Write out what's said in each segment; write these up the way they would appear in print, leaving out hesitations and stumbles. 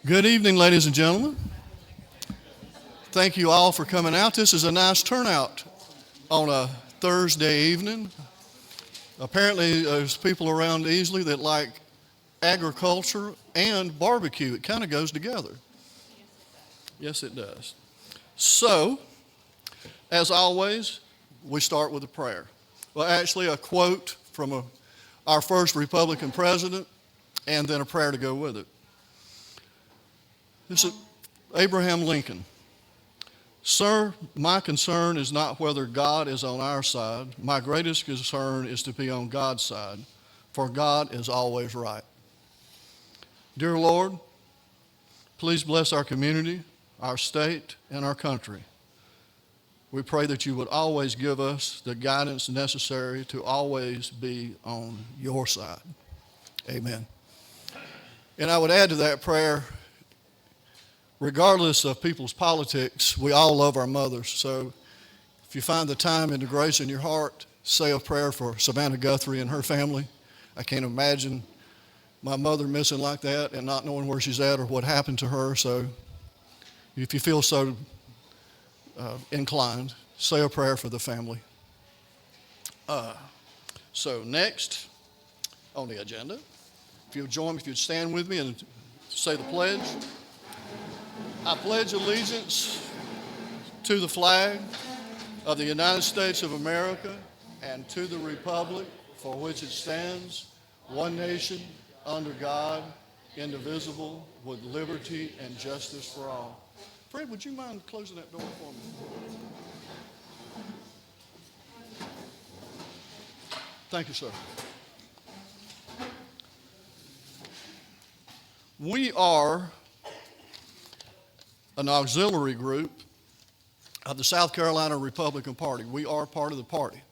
Good evening, ladies and gentlemen. Thank you all for coming out. This is a nice turnout on a Thursday evening. Apparently, there's people around Easley that like agriculture and barbecue. It kind of goes together. Yes, it does. So, as always, we start with a prayer. Well, actually, a quote from our first Republican president, and then a prayer to go with it. This is Abraham Lincoln. Sir, my concern is not whether God is on our side. My greatest concern is to be on God's side, for God is always right. Dear Lord, please bless our community, our state, and our country. We pray that you would always give us the guidance necessary to always be on your side. Amen. And I would add to that prayer, regardless of people's politics, we all love our mothers. So if you find the time and the grace in your heart, say a prayer for Savannah Guthrie and her family. I can't imagine my mother missing like that and not knowing where she's at or what happened to her. So if you feel so inclined, say a prayer for the family. So next on the agenda, if you'll join me, if you'd stand with me and say the pledge. I pledge allegiance to the flag of the United States of America and to the republic for which it stands, one nation, under God, indivisible, with liberty and justice for all. Fred, would you mind closing that door for me? Thank you, sir. We are an auxiliary group of the South Carolina Republican Party. We are part of the party.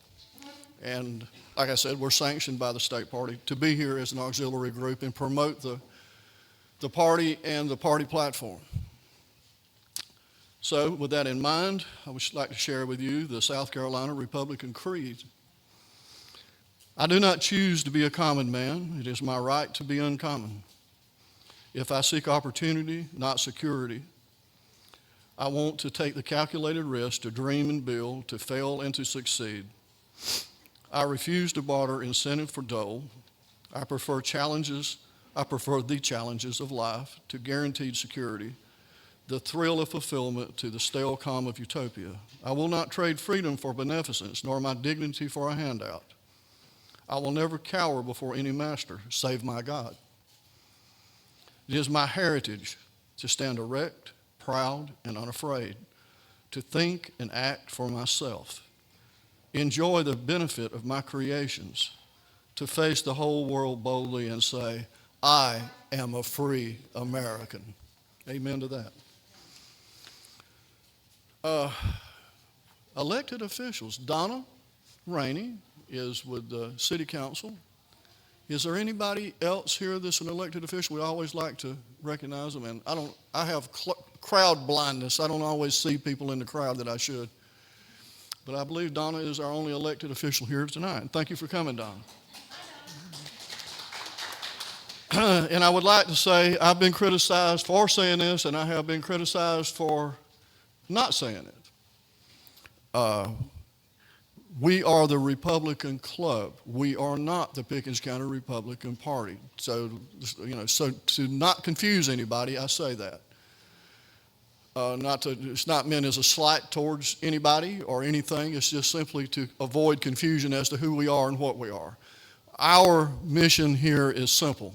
And like I said, we're sanctioned by the state party to be here as an auxiliary group and promote the party and the party platform. So with that in mind, I would like to share with you the South Carolina Republican Creed. I do not choose to be a common man. It is my right to be uncommon. If I seek opportunity, not security, I want to take the calculated risk to dream and build, to fail and to succeed. I refuse to barter incentive for dole. I prefer the challenges of life to guaranteed security, the thrill of fulfillment to the stale calm of utopia. I will not trade freedom for beneficence, nor my dignity for a handout. I will never cower before any master, save my God. It is my heritage to stand erect, proud, and unafraid, to think and act for myself, enjoy the benefit of my creations, to face the whole world boldly and say, I am a free American. Amen to that. Elected officials. Donna Rainey is with the city council. Is there anybody else here that's an elected official? We always like to recognize them, and I have crowd blindness. I don't always see people in the crowd that I should. But I believe Donna is our only elected official here tonight. Thank you for coming, Donna. And I would like to say I've been criticized for saying this, and I have been criticized for not saying it. We are the Republican Club. We are not the Pickens County Republican Party. So to not confuse anybody, I say that. It's not meant as a slight towards anybody or anything. It's just simply to avoid confusion as to who we are and what we are. Our mission here is simple.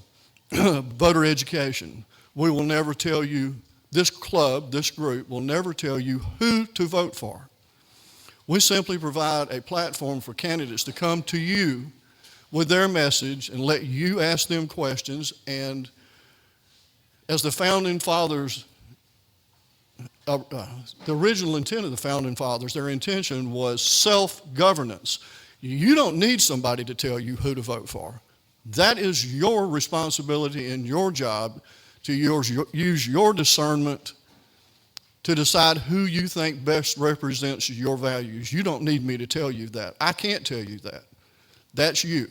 Voter education. We will never tell you, this club, this group, will never tell you who to vote for. We simply provide a platform for candidates to come to you with their message and let you ask them questions. And as the founding fathers, the original intent of the founding fathers, their intention was self-governance. You don't need somebody to tell you who to vote for. That is your responsibility and your job to use your discernment to decide who you think best represents your values. You don't need me to tell you that. I can't tell you that. That's you.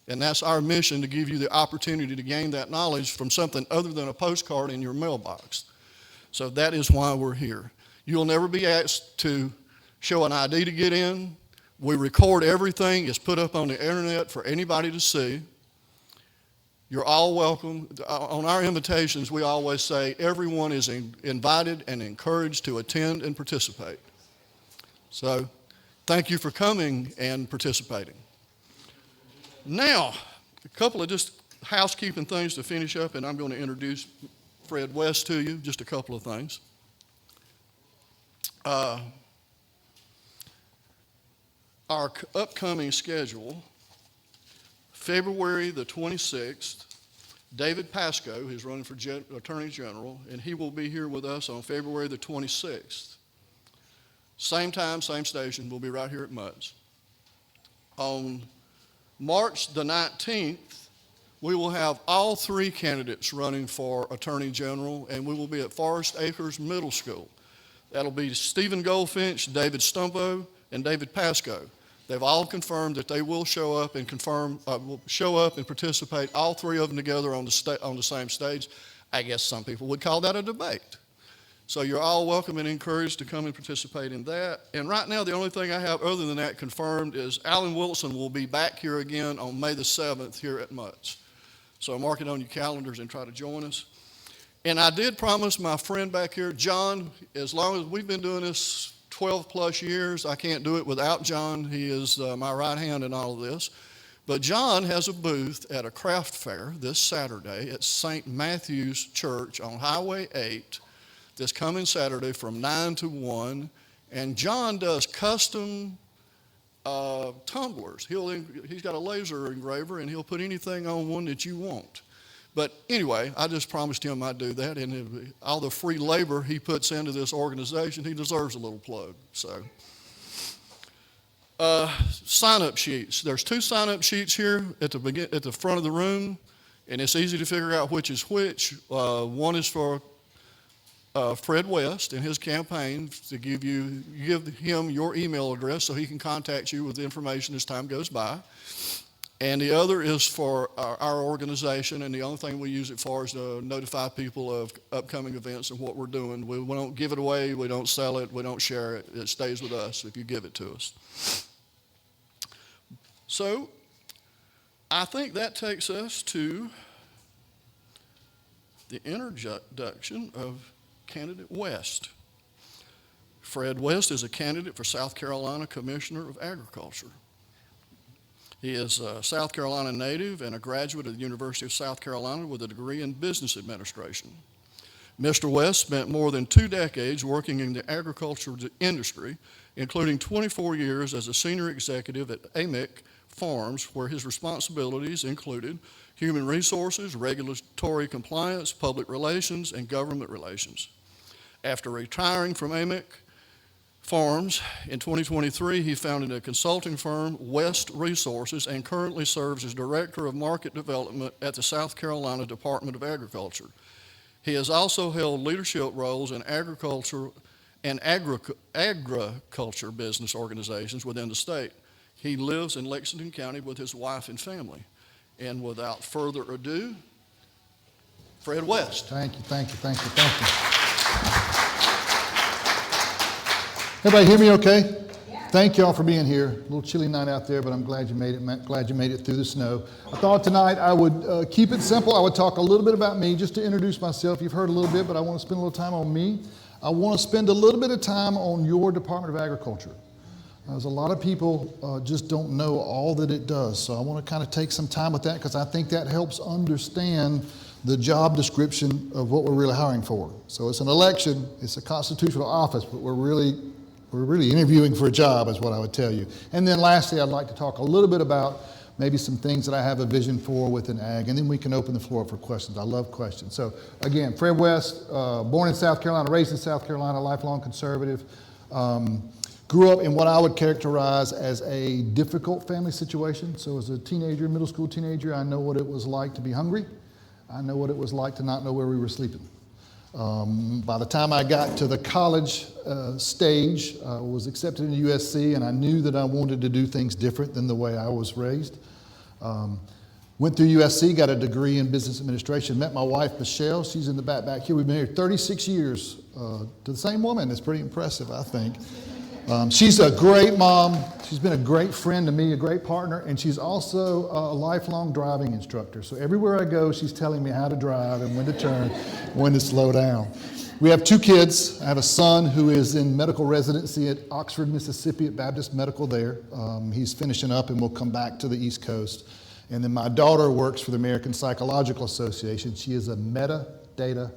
And that's our mission, to give you the opportunity to gain that knowledge from something other than a postcard in your mailbox. So that is why we're here. You'll never be asked to show an ID to get in. We record everything. It's put up on the internet for anybody to see. You're all welcome. On our invitations, we always say everyone is invited and encouraged to attend and participate. So thank you for coming and participating. Now, a couple of just housekeeping things to finish up, and I'm going to introduce Fred West to you. Just a couple of things. Our upcoming schedule, February the 26th, David Pascoe, who's running for Attorney General, and he will be here with us on February the 26th. Same time, same station. We'll be right here at Mudd's. On March the 19th, we will have all three candidates running for Attorney General, and we will be at Forest Acres Middle School. That'll be Stephen Goldfinch, David Stumpo, and David Pascoe. They've all confirmed that they will show up and participate, all three of them together on the same stage. I guess some people would call that a debate. So you're all welcome and encouraged to come and participate in that. And right now, the only thing I have other than that confirmed is Alan Wilson will be back here again on May the 7th here at Mudd's. So mark it on your calendars and try to join us. And I did promise my friend back here, John, as long as we've been doing this 12 plus years, I can't do it without John. He is my right hand in all of this. But John has a booth at a craft fair this Saturday at St. Matthew's Church on Highway 8 this coming Saturday from 9 to 1. And John does custom tumblers. He's got a laser engraver, and he'll put anything on one that you want. But anyway, I just promised him I'd do that, and all the free labor he puts into this organization, he deserves a little plug. So, sign-up sheets. There's two sign-up sheets here at the front of the room, and it's easy to figure out which is which. One is for Fred West and his campaign to give him your email address so he can contact you with information as time goes by. And the other is for our organization, and the only thing we use it for is to notify people of upcoming events and what we're doing. We don't give it away, we don't sell it, we don't share it. It stays with us if you give it to us. So I think that takes us to the introduction of candidate West. Fred West is a candidate for South Carolina Commissioner of Agriculture. He is a South Carolina native and a graduate of the University of South Carolina with a degree in business administration. Mr. West spent more than 2 decades working in the agriculture industry, including 24 years as a senior executive at AMIC Farms, where his responsibilities included human resources, regulatory compliance, public relations, and government relations. After retiring from AMIC Farms in 2023, he founded a consulting firm, West Resources, and currently serves as Director of Market Development at the South Carolina Department of Agriculture. He has also held leadership roles in agriculture and agriculture business organizations within the state. He lives in Lexington County with his wife and family. And without further ado, Fred West. Thank you. Everybody hear me okay? Yeah. Thank y'all for being here. A little chilly night out there, but I'm glad you made it. Glad you made it through the snow. I thought tonight I would keep it simple. I would talk a little bit about me, just to introduce myself. You've heard a little bit, but I want to spend a little time on me. I want to spend a little bit of time on your Department of Agriculture. There's a lot of people just don't know all that it does. So I want to kind of take some time with that, because I think that helps understand the job description of what we're really hiring for. So it's an election, it's a constitutional office, but we're really interviewing for a job, is what I would tell you. And then lastly, I'd like to talk a little bit about maybe some things that I have a vision for within ag, and then we can open the floor for questions. I love questions. So again, Fred West, born in South Carolina, raised in South Carolina, lifelong conservative. Grew up in what I would characterize as a difficult family situation. So as a teenager, middle school teenager, I know what it was like to be hungry. I know what it was like to not know where we were sleeping. By the time I got to the college stage, I was accepted into USC, and I knew that I wanted to do things different than the way I was raised. Went through USC, got a degree in business administration, met my wife, Michelle. She's in the back here. We've been here 36 years to the same woman. It's pretty impressive, I think. She's a great mom. She's been a great friend to me, a great partner, and she's also a lifelong driving instructor. So everywhere I go, she's telling me how to drive and when to turn, when to slow down. We have 2 kids. I have a son who is in medical residency at Oxford, Mississippi at Baptist Medical there. He's finishing up and will come back to the East Coast. And then my daughter works for the American Psychological Association. She is a metadata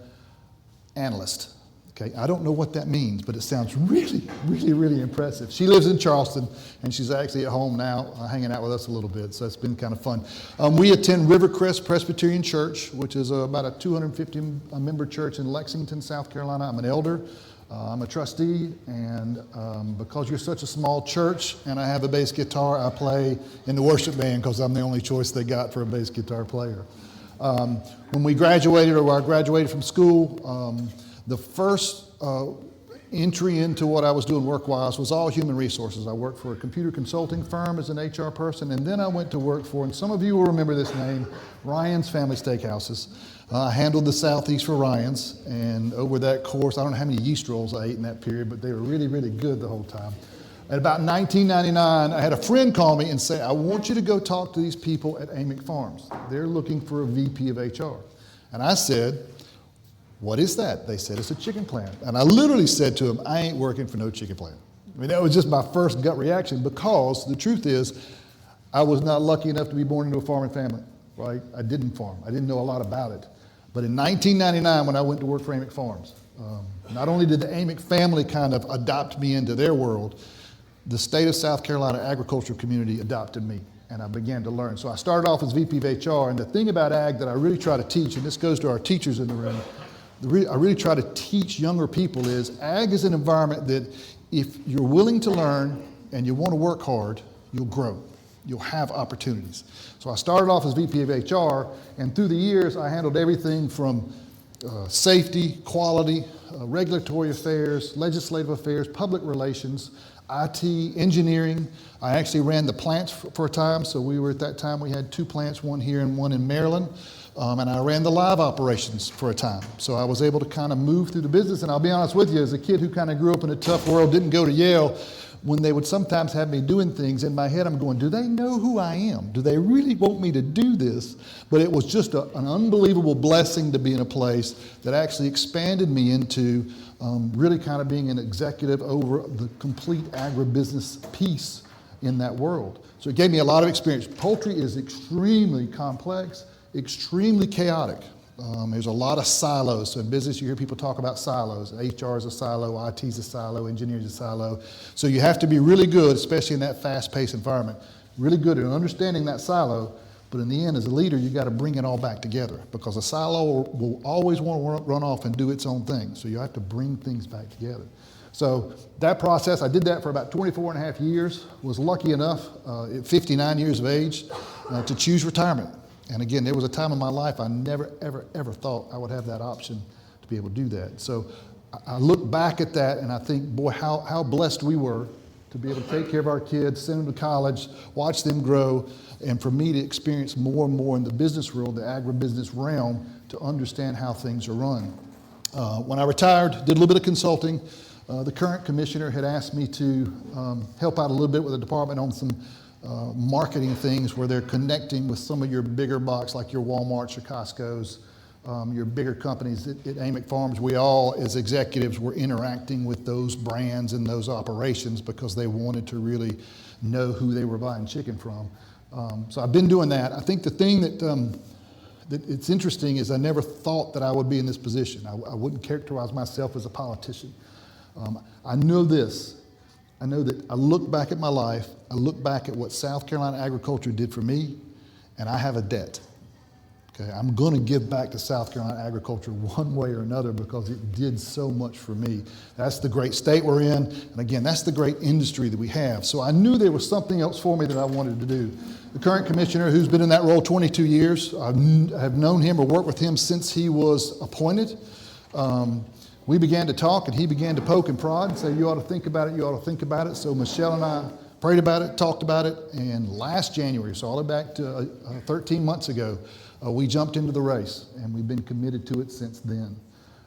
analyst. Okay, I don't know what that means, but it sounds really, really, really impressive. She lives in Charleston, and she's actually at home now, hanging out with us a little bit, so it's been kind of fun. We attend Rivercrest Presbyterian Church, which is about a 250-member church in Lexington, South Carolina. I'm an elder. I'm a trustee, and because you're such a small church and I have a bass guitar, I play in the worship band because I'm the only choice they got for a bass guitar player. When we graduated, or I graduated from school, the first entry into what I was doing work-wise was all human resources. I worked for a computer consulting firm as an HR person, and then I went to work for, and some of you will remember this name, Ryan's Family Steakhouses. I handled the Southeast for Ryan's, and over that course, I don't know how many yeast rolls I ate in that period, but they were really, really good the whole time. At about 1999, I had a friend call me and say, I want you to go talk to these people at Amick Farms. They're looking for a VP of HR. And I said, what is that? They said, it's a chicken plant. And I literally said to them, I ain't working for no chicken plant. I mean, that was just my first gut reaction, because the truth is, I was not lucky enough to be born into a farming family, right? I didn't farm. I didn't know a lot about it. But in 1999, when I went to work for Amick Farms, not only did the Amick family kind of adopt me into their world, the state of South Carolina agricultural community adopted me, and I began to learn. So I started off as VP of HR, and the thing about ag that I really try to teach, and this goes to our teachers in the room, I really try to teach younger people is ag is an environment that if you're willing to learn and you want to work hard, you'll grow. You'll have opportunities. So I started off as VP of HR, and through the years I handled everything from safety, quality, regulatory affairs, legislative affairs, public relations, IT, engineering. I actually ran the plants for a time, so we were at that time, we had 2 plants, one here and one in Maryland. And I ran the live operations for a time. So I was able to kind of move through the business. And I'll be honest with you, as a kid who kind of grew up in a tough world, didn't go to Yale, when they would sometimes have me doing things, in my head I'm going, do they know who I am? Do they really want me to do this? But it was just an unbelievable blessing to be in a place that actually expanded me into really kind of being an executive over the complete agribusiness piece in that world. So it gave me a lot of experience. Poultry is extremely complex, extremely chaotic. There's a lot of silos. So in business, you hear people talk about silos. HR is a silo, IT is a silo, engineering is a silo. So you have to be really good, especially in that fast-paced environment, really good at understanding that silo. But in the end, as a leader, you got to bring it all back together, because a silo will always want to run off and do its own thing. So you have to bring things back together. So that process, I did that for about 24 and a half years, was lucky enough at 59 years of age to choose retirement. And again, there was a time in my life I never, ever, ever thought I would have that option to be able to do that. So I look back at that and I think, boy, how blessed we were to be able to take care of our kids, send them to college, watch them grow, and for me to experience more and more in the business world, the agribusiness realm, to understand how things are run. When I retired, did a little bit of consulting. The current commissioner had asked me to help out a little bit with the department on some marketing things where they're connecting with some of your bigger box, like your Walmarts, your Costco's, your bigger companies. At Amick Farms, we all, as executives, were interacting with those brands and those operations because they wanted to really know who they were buying chicken from. So I've been doing that. I think the thing that it's interesting is I never thought that I would be in this position. I wouldn't characterize myself as a politician. I know this. I know that I look back at my life, I look back at what South Carolina agriculture did for me, and I have a debt. Okay, I'm going to give back to South Carolina agriculture one way or another because it did so much for me. That's the great state we're in, and again, that's the great industry that we have. So I knew there was something else for me that I wanted to do. The current commissioner, who's been in that role 22 years, I have known him or worked with him since he was appointed. We began to talk, and he began to poke and prod and say, you ought to think about it, you ought to think about it. So Michelle and I prayed about it, talked about it, and last January, so all the way back to 13 months ago, we jumped into the race, and we've been committed to it since then.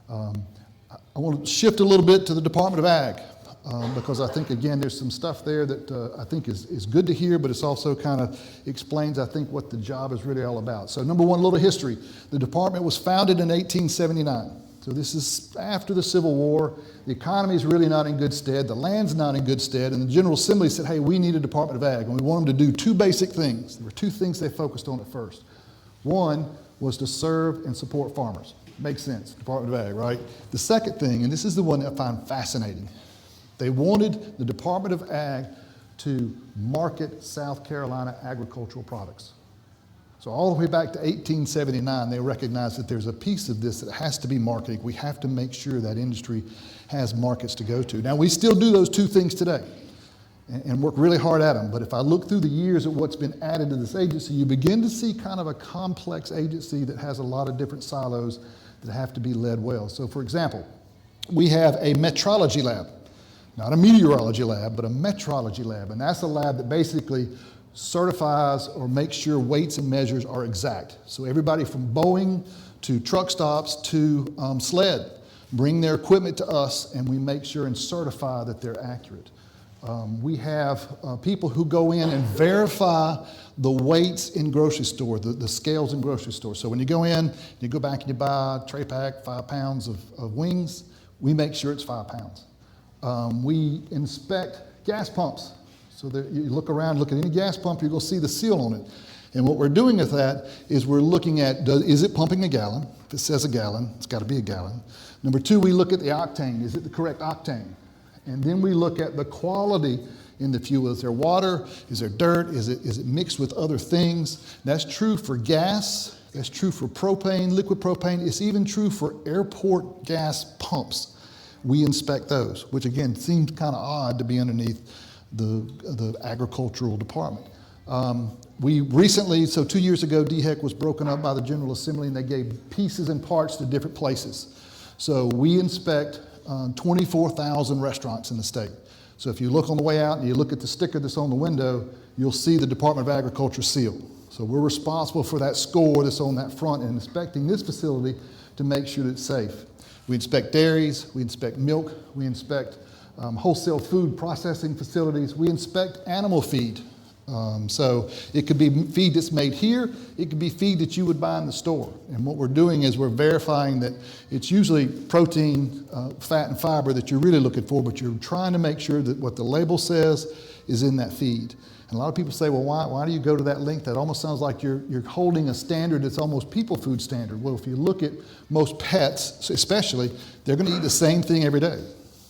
I want to shift a little bit to the Department of Ag, because I think, again, there's some stuff there that I think is good to hear, but it's also kind of explains, I think, what the job is really all about. So number one, a little history. The department was founded in 1879. So this is after the Civil War. The economy is really not in good stead. The land's not in good stead. And the General Assembly said, hey, we need a Department of Ag. And we want them to do two basic things. There were two things they focused on at first. One was to serve and support farmers. Makes sense, Department of Ag, right? The second thing, and this is the one that I find fascinating, they wanted the Department of Ag to market South Carolina agricultural products. So all the way back to 1879, they recognized that there's a piece of this that has to be marketing. We have to make sure that industry has markets to go to. Now, we still do those two things today and work really hard at them. But if I look through the years at what's been added to this agency, you begin to see kind of a complex agency that has a lot of different silos that have to be led well. So, for example, we have a metrology lab, not a meteorology lab, but a metrology lab. And that's a lab that basically certifies or makes sure weights and measures are exact. So everybody from Boeing to truck stops to sled bring their equipment to us, and we make sure and certify that they're accurate. We have people who go in and verify the weights in grocery store, the scales in grocery store. So when you go in, you go back and you buy a tray pack, 5 pounds of wings, we make sure it's 5 pounds. We inspect gas pumps. So that you look around, look at any gas pump, you're going to see the seal on it. And what we're doing with that is we're looking at, is it pumping a gallon? If it says a gallon, it's got to be a gallon. Number two, we look at the octane. Is it the correct octane? And then we look at the quality in the fuel. Is there water? Is there dirt? Is it mixed with other things? That's true for gas. That's true for propane, liquid propane. It's even true for airport gas pumps. We inspect those, which again seems kind of odd to be underneath the agricultural department. We recently, so 2 years ago, DHEC was broken up by the General Assembly, and they gave pieces and parts to different places. So we inspect 24,000 restaurants in the state. So if you look on the way out and you look at the sticker that's on the window, you'll see the Department of Agriculture seal. So we're responsible for that score that's on that front and inspecting this facility to make sure that it's safe. We inspect dairies, we inspect milk, we inspect wholesale food processing facilities. We inspect animal feed. So it could be feed that's made here. It could be feed that you would buy in the store. And what we're doing is we're verifying that it's usually protein, fat, and fiber that you're really looking for, but you're trying to make sure that what the label says is in that feed. And a lot of people say, well, why do you go to that length? That almost sounds like you're holding a standard that's almost people food standard. Well, if you look at most pets, especially, they're going to eat the same thing every day.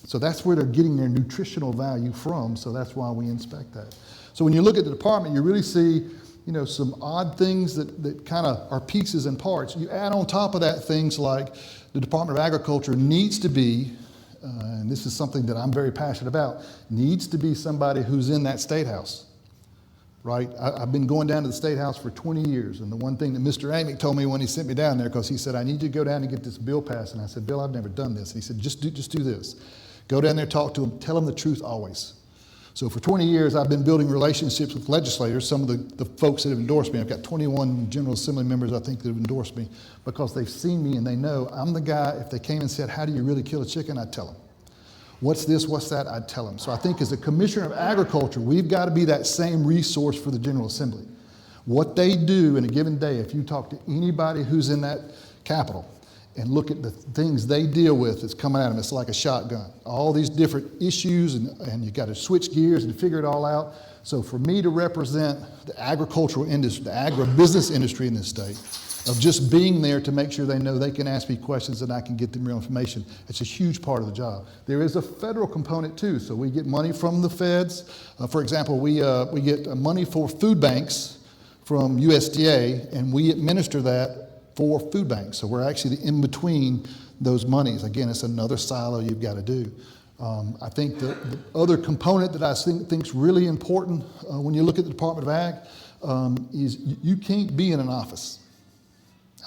So that's where they're getting their nutritional value from, so that's why we inspect that. So when you look at the department, you really see, some odd things that kind of are pieces and parts. You add on top of that things like the Department of Agriculture needs to be, and this is something that I'm very passionate about, needs to be somebody who's in that State House, right? I've been going down to the State House for 20 years, and the one thing that Mr. Amick told me when he sent me down there, because he said, I need you to go down and get this bill passed, and I said, Bill, I've never done this. And he said, just do this. Go down there, talk to them, tell them the truth always. So for 20 years, I've been building relationships with legislators, some of the folks that have endorsed me. I've got 21 General Assembly members, I think, that have endorsed me because they've seen me and they know I'm the guy. If they came and said, how do you really kill a chicken? I'd tell them. What's this, what's that? I'd tell them. So I think as a Commissioner of Agriculture, we've got to be that same resource for the General Assembly. What they do in a given day, if you talk to anybody who's in that Capitol, and look at the things they deal with that's coming at them. It's like a shotgun. All these different issues, and you got to switch gears and figure it all out. So for me to represent the agricultural industry, the agribusiness industry in this state, of just being there to make sure they know they can ask me questions and I can get them real information, it's a huge part of the job. There is a federal component too. So we get money from the feds. For example, we get money for food banks from USDA, and we administer that for food banks. So we're actually in between those monies. Again, it's another silo you've got to do. I think the other component that I think is really important when you look at the Department of Ag is you can't be in an office.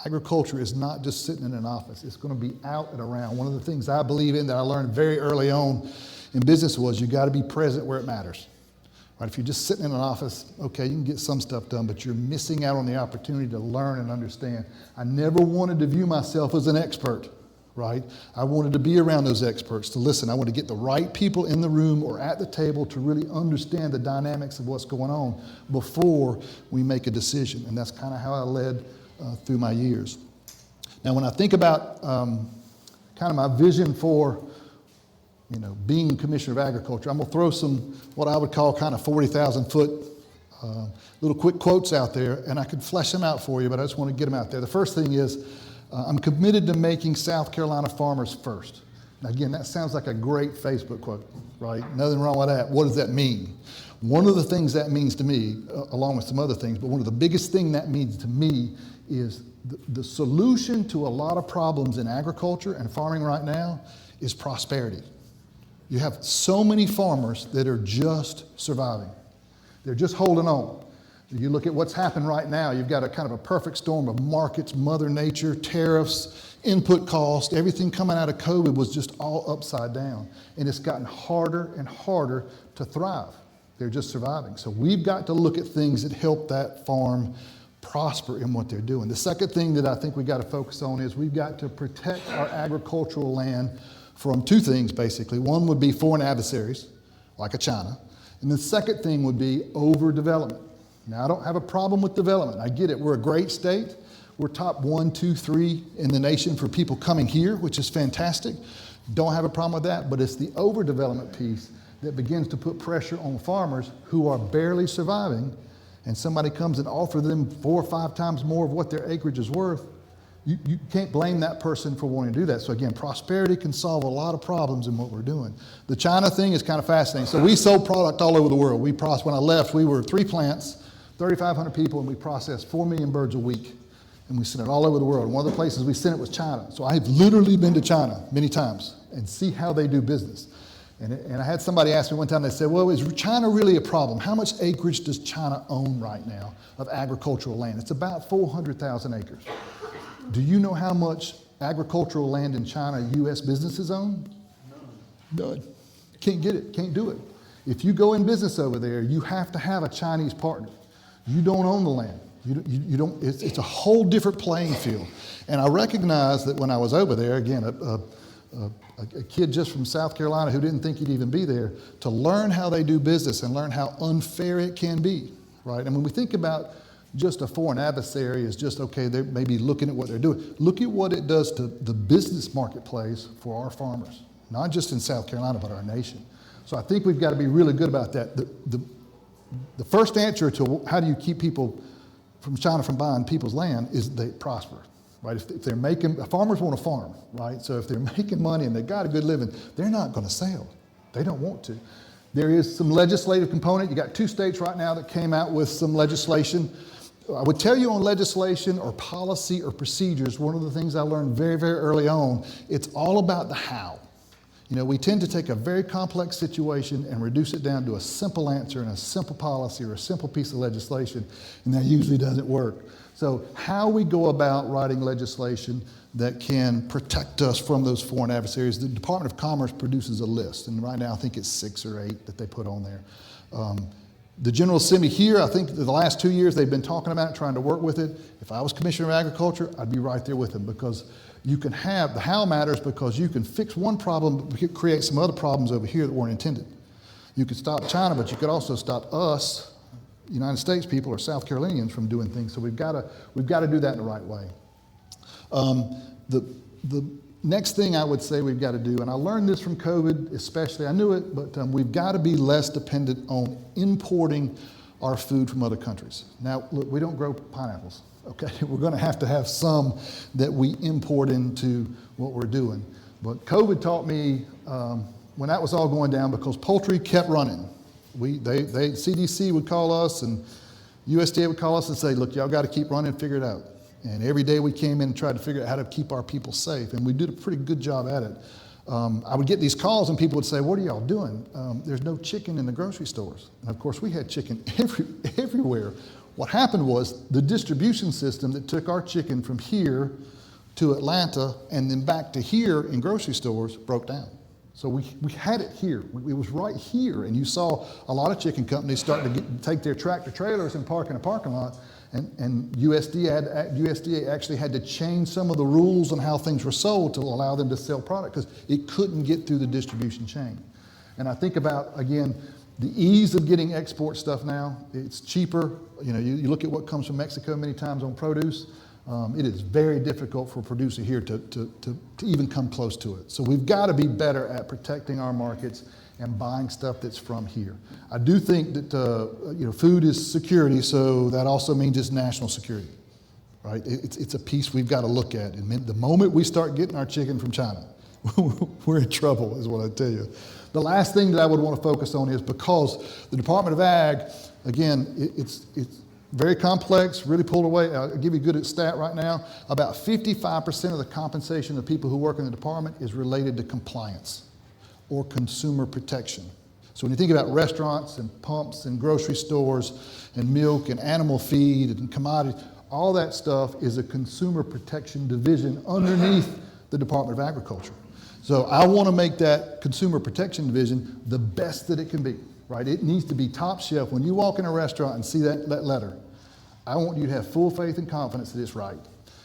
Agriculture is not just sitting in an office. It's going to be out and around. One of the things I believe in that I learned very early on in business was you got to be present where it matters. Right? If you're just sitting in an office, okay, you can get some stuff done, but you're missing out on the opportunity to learn and understand. I never wanted to view myself as an expert, right? I wanted to be around those experts, to listen. I wanted to get the right people in the room or at the table to really understand the dynamics of what's going on before we make a decision. And that's kind of how I led through my years. Now, when I think about kind of my vision for being Commissioner of Agriculture, I'm going to throw some, what I would call kind of 40,000 foot little quick quotes out there, and I could flesh them out for you, but I just want to get them out there. The first thing is, I'm committed to making South Carolina farmers first. Now, again, that sounds like a great Facebook quote, right? Nothing wrong with that. What does that mean? One of the things that means to me, along with some other things, but one of the biggest things that means to me is the solution to a lot of problems in agriculture and farming right now is prosperity. You have so many farmers that are just surviving. They're just holding on. You look at what's happened right now, you've got a kind of a perfect storm of markets, Mother Nature, tariffs, input cost, everything coming out of COVID was just all upside down. And it's gotten harder and harder to thrive. They're just surviving. So we've got to look at things that help that farm prosper in what they're doing. The second thing that I think we've got to focus on is we've got to protect our agricultural land from two things, basically. One would be foreign adversaries, like a China. And the second thing would be overdevelopment. Now, I don't have a problem with development. I get it. We're a great state. We're top 1, 2, 3 in the nation for people coming here, which is fantastic. Don't have a problem with that. But it's the overdevelopment piece that begins to put pressure on farmers who are barely surviving, and somebody comes and offers them 4 or 5 times more of what their acreage is worth. You can't blame that person for wanting to do that. So again, prosperity can solve a lot of problems in what we're doing. The China thing is kind of fascinating. So we sold product all over the world. When I left, we were 3 plants, 3,500 people, and we processed 4 million birds a week. And we sent it all over the world. And one of the places we sent it was China. So I've literally been to China many times and see how they do business. And I had somebody ask me one time, they said, well, is China really a problem? How much acreage does China own right now of agricultural land? It's about 400,000 acres. Do you know how much agricultural land in China U.S. businesses own? None. Can't get it, can't do it. If you go in business over there, you have to have a Chinese partner. You don't own the land. You don't. It's a whole different playing field. And I recognize that when I was over there, again, a kid just from South Carolina who didn't think he'd even be there, to learn how they do business and learn how unfair it can be, right? And when we think about just a foreign adversary is just, okay, they're maybe looking at what they're doing. Look at what it does to the business marketplace for our farmers, not just in South Carolina, but our nation. So I think we've got to be really good about that. The first answer to how do you keep people from China from buying people's land is they prosper, right? If they're making, farmers want to farm, right? So if they're making money and they've got a good living, they're not going to sell. They don't want to. There is some legislative component. You got 2 states right now that came out with some legislation. I would tell you on legislation or policy or procedures, one of the things I learned very, very early on, it's all about the how. We tend to take a very complex situation and reduce it down to a simple answer and a simple policy or a simple piece of legislation, and that usually doesn't work. So how we go about writing legislation that can protect us from those foreign adversaries, the Department of Commerce produces a list, and right now I think it's 6 or 8 that they put on there. The General Assembly here, I think the last 2 years they've been talking about it, trying to work with it. If I was Commissioner of Agriculture, I'd be right there with them, because you can have, the how matters because you can fix one problem, but create some other problems over here that weren't intended. You could stop China, but you could also stop us, United States people or South Carolinians, from doing things. So we've got to do that in the right way. The next thing I would say we've got to do, and I learned this from COVID especially, I knew it, but we've got to be less dependent on importing our food from other countries. Now, look, we don't grow pineapples, okay? We're going to have some that we import into what we're doing. But COVID taught me when that was all going down, because poultry kept running. CDC would call us and USDA would call us and say, look, y'all got to keep running and figure it out. And every day we came in and tried to figure out how to keep our people safe, and we did a pretty good job at it. I would get these calls and people would say, what are y'all doing? There's no chicken in the grocery stores. And of course we had chicken everywhere. What happened was the distribution system that took our chicken from here to Atlanta and then back to here in grocery stores broke down. So we had it here. It was right here. And you saw a lot of chicken companies starting to take their tractor trailers and park in a parking lot. And USDA actually had to change some of the rules on how things were sold to allow them to sell product because it couldn't get through the distribution chain. And I think about, again, the ease of getting export stuff now. It's cheaper. You know, you look at what comes from Mexico many times on produce. It is very difficult for a producer here to even come close to it. So we've got to be better at protecting our markets and buying stuff that's from here. I do think that food is security, so that also means it's national security, right? It's a piece we've got to look at. And the moment we start getting our chicken from China, we're in trouble, is what I tell you. The last thing that I would want to focus on is because the Department of Ag, again, it's very complex, really pulled away. I'll give you a good stat right now. About 55% of the compensation of people who work in the department is related to compliance or consumer protection. So when you think about restaurants and pumps and grocery stores and milk and animal feed and commodities, all that stuff is a consumer protection division underneath the Department of Agriculture. So I want to make that consumer protection division the best that it can be, right? It needs to be top shelf. When you walk in a restaurant and see that letter, I want you to have full faith and confidence that it's right.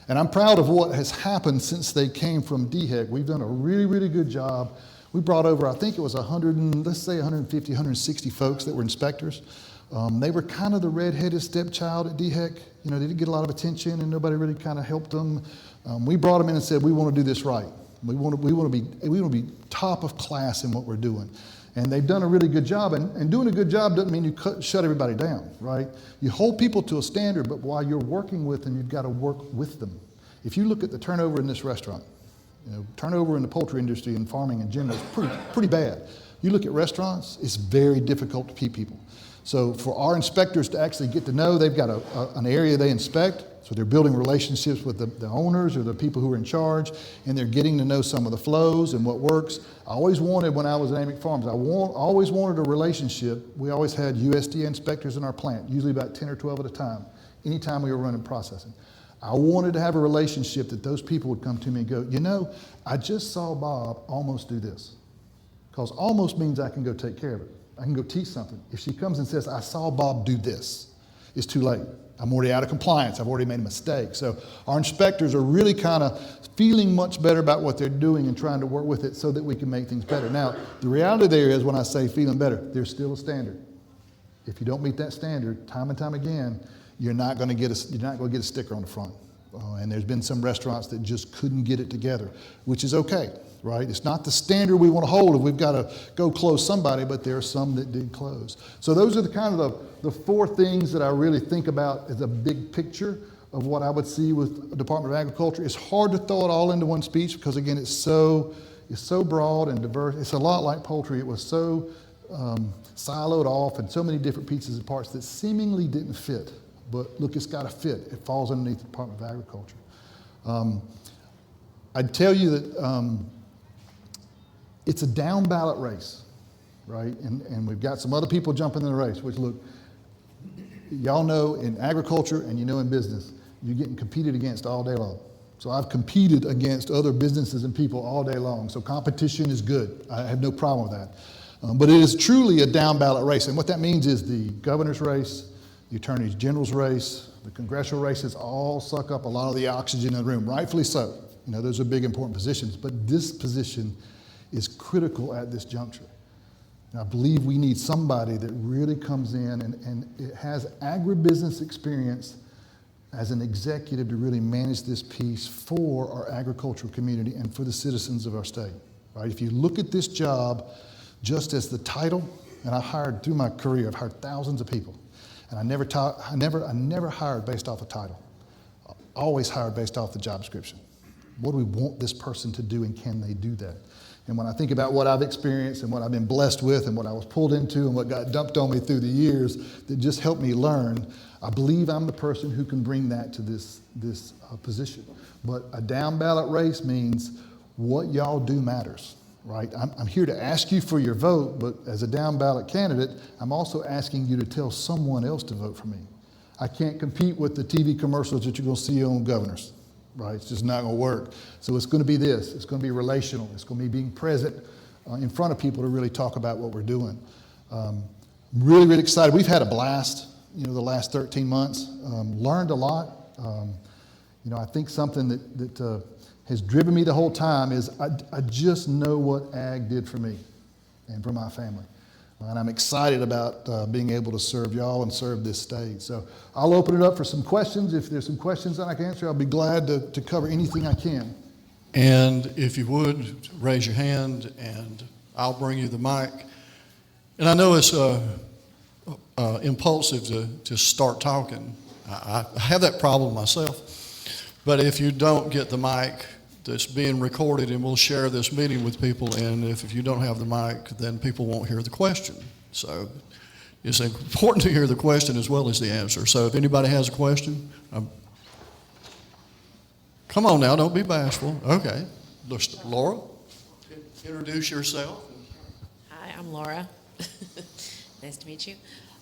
And I'm proud of what has happened since they came from DHEC. We've done a really, really good job. We brought over, I think it was 150, 160 folks that were inspectors. They were kind of the red-headed stepchild at DHEC. You know, they didn't get a lot of attention and nobody really kind of helped them. We brought them in and said, we want to do this right. We want to be top of class in what we're doing. And they've done a really good job. And doing a good job doesn't mean you shut everybody down, right? You hold people to a standard, but while you're working with them, you've got to work with them. If you look at the turnover in this restaurant, you know, turnover in the poultry industry and farming in general is pretty bad. You look at restaurants, it's very difficult to keep people. So for our inspectors to actually get to know, they've got an area they inspect, so they're building relationships with the owners or the people who are in charge, and they're getting to know some of the flows and what works. I always wanted, when I was at Amick Farms, always wanted a relationship. We always had USDA inspectors in our plant, usually about 10 or 12 at a time, anytime we were running processing. I wanted to have a relationship that those people would come to me and go, you know, I just saw Bob almost do this. Because almost means I can go take care of it. I can go teach something. If she comes and says, I saw Bob do this, it's too late. I'm already out of compliance. I've already made a mistake. So our inspectors are really kind of feeling much better about what they're doing and trying to work with it so that we can make things better. Now, the reality there is when I say feeling better, there's still a standard. If you don't meet that standard time and time again, you're not going to get a sticker on the front. And there's been some restaurants that just couldn't get it together, which is okay, right? It's not the standard we want to hold if we've got to go close somebody, but there are some that did close. So those are the kind of the four things that I really think about as a big picture of what I would see with the Department of Agriculture. It's hard to throw it all into one speech because, again, it's so broad and diverse. It's a lot like poultry. It was so siloed off and so many different pieces and parts that seemingly didn't fit. But look, it's got to fit. It falls underneath the Department of Agriculture. I'd tell you that it's a down ballot race, right? And we've got some other people jumping in the race, which look, y'all know in agriculture and you know in business, you're getting competed against all day long. So I've competed against other businesses and people all day long. So competition is good. I have no problem with that. But it is truly a down ballot race. And what that means is the governor's race, the attorney general's race, the congressional races all suck up a lot of the oxygen in the room, rightfully so. You know, those are big, important positions, but this position is critical at this juncture. And I believe we need somebody that really comes in and it has agribusiness experience as an executive to really manage this piece for our agricultural community and for the citizens of our state, right? If you look at this job just as the title, and through my career, I've hired thousands of people. And I never hired based off a title. I always hired based off the job description. What do we want this person to do and can they do that? And when I think about what I've experienced and what I've been blessed with and what I was pulled into and what got dumped on me through the years that just helped me learn, I believe I'm the person who can bring that to this position. But a down ballot race means what y'all do matters. Right? I'm here to ask you for your vote, but as a down ballot candidate, I'm also asking you to tell someone else to vote for me. I can't compete with the TV commercials that you're going to see on governors, right? It's just not going to work. So it's going to be this. It's going to be relational. It's going to be being present in front of people to really talk about what we're doing. Really, really excited. We've had a blast, the last 13 months. Learned a lot. I think something that has driven me the whole time is I just know what ag did for me and for my family. And I'm excited about being able to serve y'all and serve this state. So I'll open it up for some questions. If there's some questions that I can answer, I'll be glad to cover anything I can. And if you would, raise your hand and I'll bring you the mic. And I know it's impulsive to start talking. I have that problem myself. But if you don't get the mic that's being recorded, and we'll share this meeting with people, and if you don't have the mic, then people won't hear the question. So it's important to hear the question as well as the answer. So if anybody has a question, come on now, don't be bashful. Okay. Laura, introduce yourself. Hi, I'm Laura. Nice to meet you.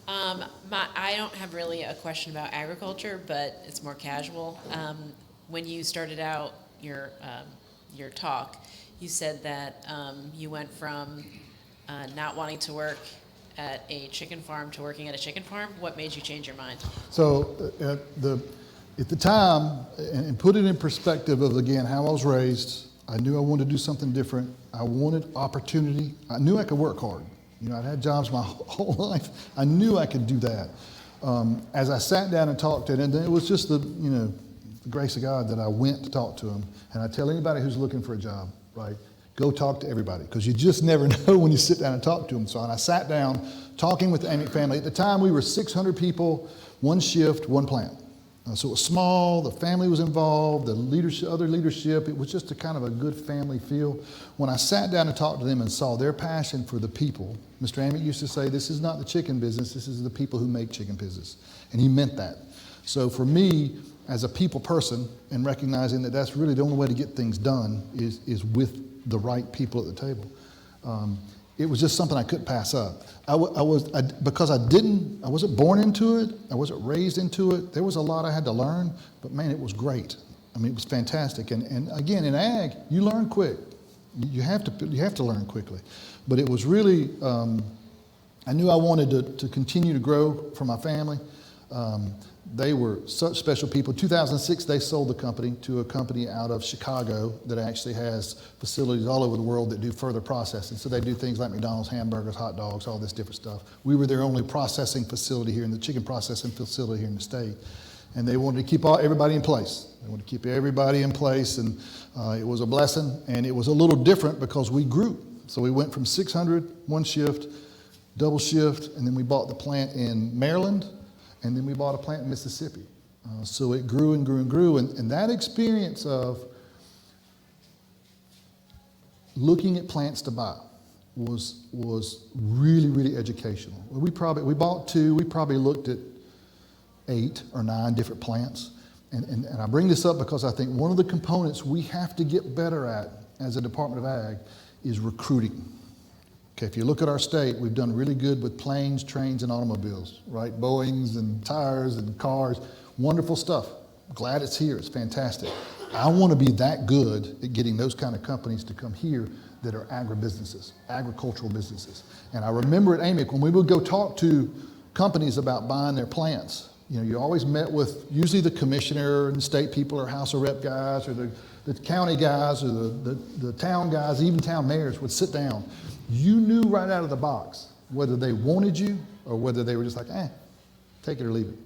I don't have really a question about agriculture, but it's more casual. When you started out your talk, you said that you went from not wanting to work at a chicken farm to working at a chicken farm. What made you change your mind? So at the time, and put it in perspective of, again, how I was raised, I knew I wanted to do something different. I wanted opportunity. I knew I could work hard. I'd had jobs my whole life. I knew I could do that. As I sat down and talked to it, and it was just the grace of God that I went to talk to him. And I tell anybody who's looking for a job, right, go talk to everybody, because you just never know when you sit down and talk to them. So I sat down talking with the Amick family. At the time, we were 600 people, one shift, one plant. So it was small, the family was involved, the leadership, other leadership. It was just a kind of a good family feel. When I sat down and talked to them and saw their passion for the people, Mr. Amick used to say, this is not the chicken business, this is the people who make chicken business. And he meant that. So for me, as a people person, and recognizing that that's really the only way to get things done is with the right people at the table. It was just something I couldn't pass up. Because I wasn't born into it, I wasn't raised into it, there was a lot I had to learn, but man, it was great. I mean, it was fantastic. And again, in ag, you learn quick. You have to learn quickly. But it was really, I knew I wanted to continue to grow for my family. They were such special people. 2006, they sold the company to a company out of Chicago that actually has facilities all over the world that do further processing. So they do things like McDonald's, hamburgers, hot dogs, all this different stuff. We were their only processing facility here, in the chicken processing facility here in the state. And they wanted to keep everybody in place. They wanted to keep everybody in place, and it was a blessing. And it was a little different because we grew. So we went from 600, one shift, double shift, and then we bought the plant in Maryland. And then we bought a plant in Mississippi. So it grew and grew and grew. And that experience of looking at plants to buy was really, really educational. We bought 2. We probably looked at 8 or 9 different plants. And I bring this up because I think one of the components we have to get better at as a Department of Ag is recruiting. Okay, if you look at our state, we've done really good with planes, trains, and automobiles, right? Boeings and tires and cars, wonderful stuff. Glad it's here, it's fantastic. I want to be that good at getting those kind of companies to come here that are agribusinesses, agricultural businesses. And I remember at Amick, when we would go talk to companies about buying their plants, you always met with usually the commissioner and state people or House of Rep guys or the county guys or the town guys, even town mayors would sit down. You knew right out of the box whether they wanted you or whether they were just like, take it or leave it.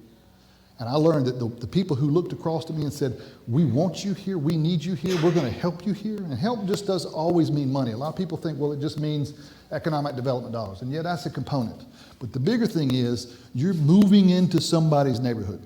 And I learned that the people who looked across to me and said, we want you here, we need you here, we're going to help you here. And help just doesn't always mean money. A lot of people think, well, it just means economic development dollars. And yeah, that's a component. But the bigger thing is you're moving into somebody's neighborhood,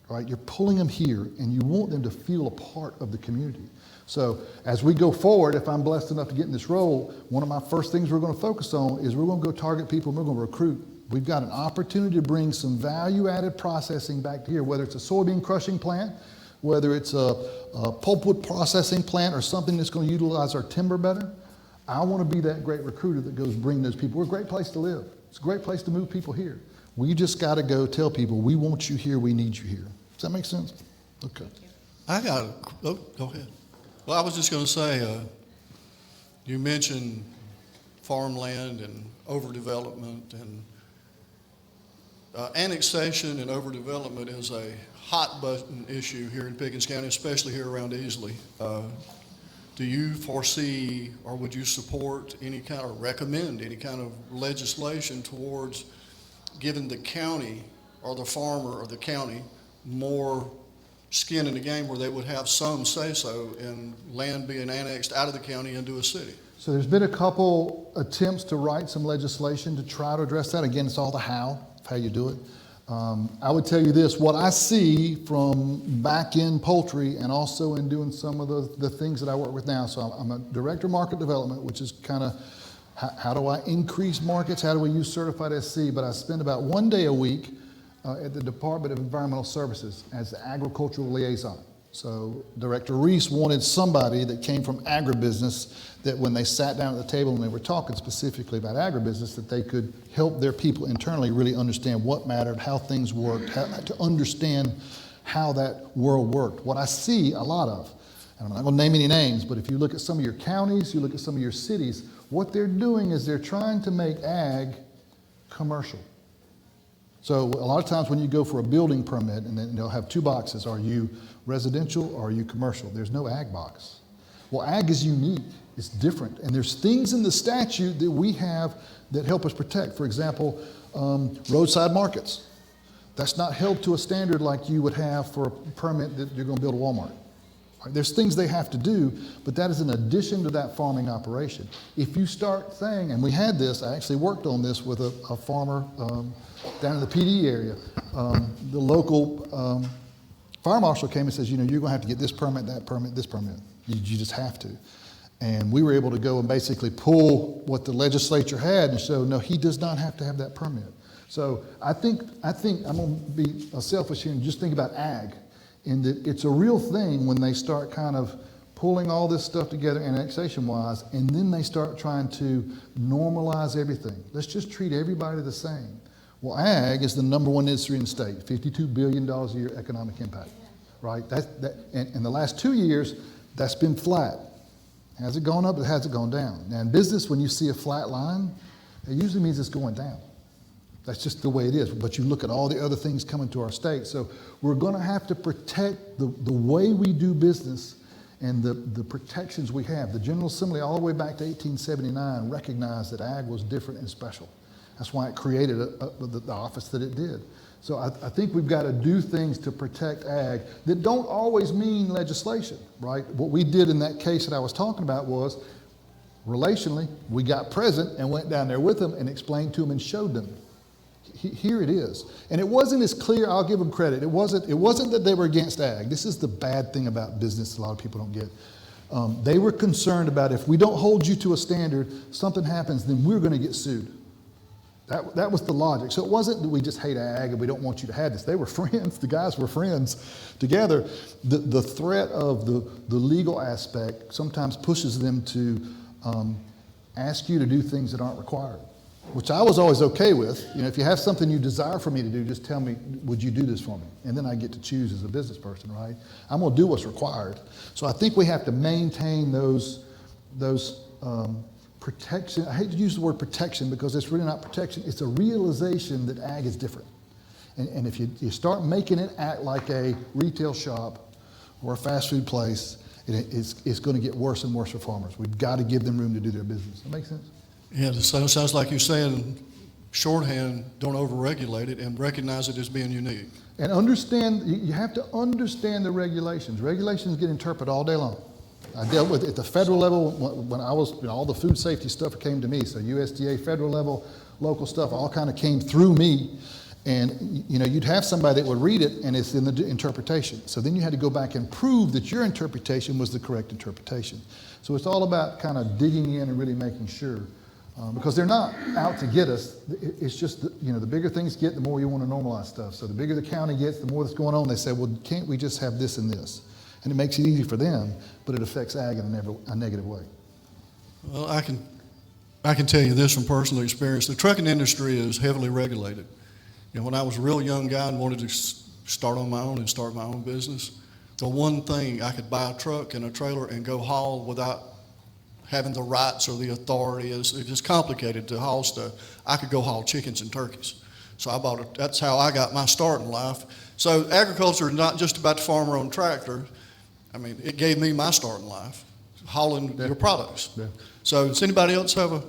right? You're pulling them here and you want them to feel a part of the community. So as we go forward, if I'm blessed enough to get in this role, one of my first things we're going to focus on is we're going to go target people and we're going to recruit. We've got an opportunity to bring some value-added processing back here, whether it's a soybean crushing plant, whether it's a pulpwood processing plant or something that's going to utilize our timber better. I want to be that great recruiter that goes bring those people. We're a great place to live. It's a great place to move people here. We just got to go tell people, we want you here, we need you here. Does that make sense? Okay. Go ahead. Well, I was just going to say, you mentioned farmland and overdevelopment, and annexation and overdevelopment is a hot button issue here in Pickens County, especially here around Easley. Do you foresee, or would you support any kind, or recommend any kind of legislation towards giving the county or the farmer or the county more skin in the game, where they would have some say-so in land being annexed out of the county into a city? So there's been a couple attempts to write some legislation to try to address that. Again, it's all the how you do it. I would tell you this, what I see from back in poultry and also in doing some of the things that I work with now. So I'm a director of market development, which is kind of how do I increase markets? How do we use certified SC? But I spend about 1 day a week at the Department of Environmental Services as the agricultural liaison. So Director Reese wanted somebody that came from agribusiness, that when they sat down at the table and they were talking specifically about agribusiness, that they could help their people internally really understand what mattered, how things worked, how to understand how that world worked. What I see a lot of, and I'm not going to name any names, but if you look at some of your counties, you look at some of your cities, what they're doing is they're trying to make ag commercial. So a lot of times when you go for a building permit, and then they'll have 2 boxes, are you residential or are you commercial? There's no ag box. Well, ag is unique, it's different, and there's things in the statute that we have that help us protect. For example, roadside markets. That's not held to a standard like you would have for a permit that you're going to build a Walmart. Right? There's things they have to do, but that is in addition to that farming operation. If you start saying, and we had this, I actually worked on this with a farmer down in the PD area. The local fire marshal came and says, you're going to have to get this permit, that permit, this permit. You just have to. And we were able to go and basically pull what the legislature had and show, no, he does not have to have that permit. So I think I'm going to be selfish here and just think about ag, in that it's a real thing when they start kind of pulling all this stuff together annexation-wise, and then they start trying to normalize everything. Let's just treat everybody the same. Well, ag is the #1 industry in the state, $52 billion a year economic impact, right? And in the last 2 years, that's been flat. Has it gone up? It hasn't gone down. Now, in business, when you see a flat line, it usually means it's going down. That's just the way it is. But you look at all the other things coming to our state. So we're going to have to protect the way we do business and the protections we have. The General Assembly, all the way back to 1879, recognized that ag was different and special. That's why it created the office that it did. So I think we've got to do things to protect ag that don't always mean legislation, right? What we did in that case that I was talking about was, relationally, we got present and went down there with them and explained to them and showed them. Here it is. And it wasn't as clear, I'll give them credit. It wasn't that they were against ag. This is the bad thing about business a lot of people don't get. They were concerned about, if we don't hold you to a standard, something happens, then we're going to get sued. That was the logic. So it wasn't that we just hate ag and we don't want you to have this. They were friends. The guys were friends together. The threat of the legal aspect sometimes pushes them to ask you to do things that aren't required, which I was always okay with. If you have something you desire for me to do, just tell me, would you do this for me? And then I get to choose as a business person, right? I'm going to do what's required. So I think we have to maintain those protection. I hate to use the word protection because it's really not protection. It's a realization that ag is different. And if you start making it act like a retail shop or a fast food place, it's going to get worse and worse for farmers. We've got to give them room to do their business. That make sense? Yeah, it sounds like you're saying, shorthand, don't overregulate it and recognize it as being unique. And understand, you have to understand the regulations. Regulations get interpreted all day long. I dealt with it at the federal level when I was, all the food safety stuff came to me. So USDA, federal level, local stuff, all kind of came through me. And you'd have somebody that would read it and it's in the interpretation. So then you had to go back and prove that your interpretation was the correct interpretation. So it's all about kind of digging in and really making sure. Because they're not out to get us. It's just, the bigger things get, the more you want to normalize stuff. So the bigger the county gets, the more that's going on. They say, well, can't we just have this and this? And it makes it easy for them, but it affects ag in a negative way. Well, I can tell you this from personal experience. The trucking industry is heavily regulated. When I was a real young guy and wanted to start on my own and start my own business, the one thing I could buy a truck and a trailer and go haul without having the rights or the authority. It's just complicated to haul stuff. I could go haul chickens and turkeys. So that's how I got my start in life. So agriculture is not just about the farmer-owned tractor. I mean, it gave me my start in life, hauling your products. Yeah. So does anybody else have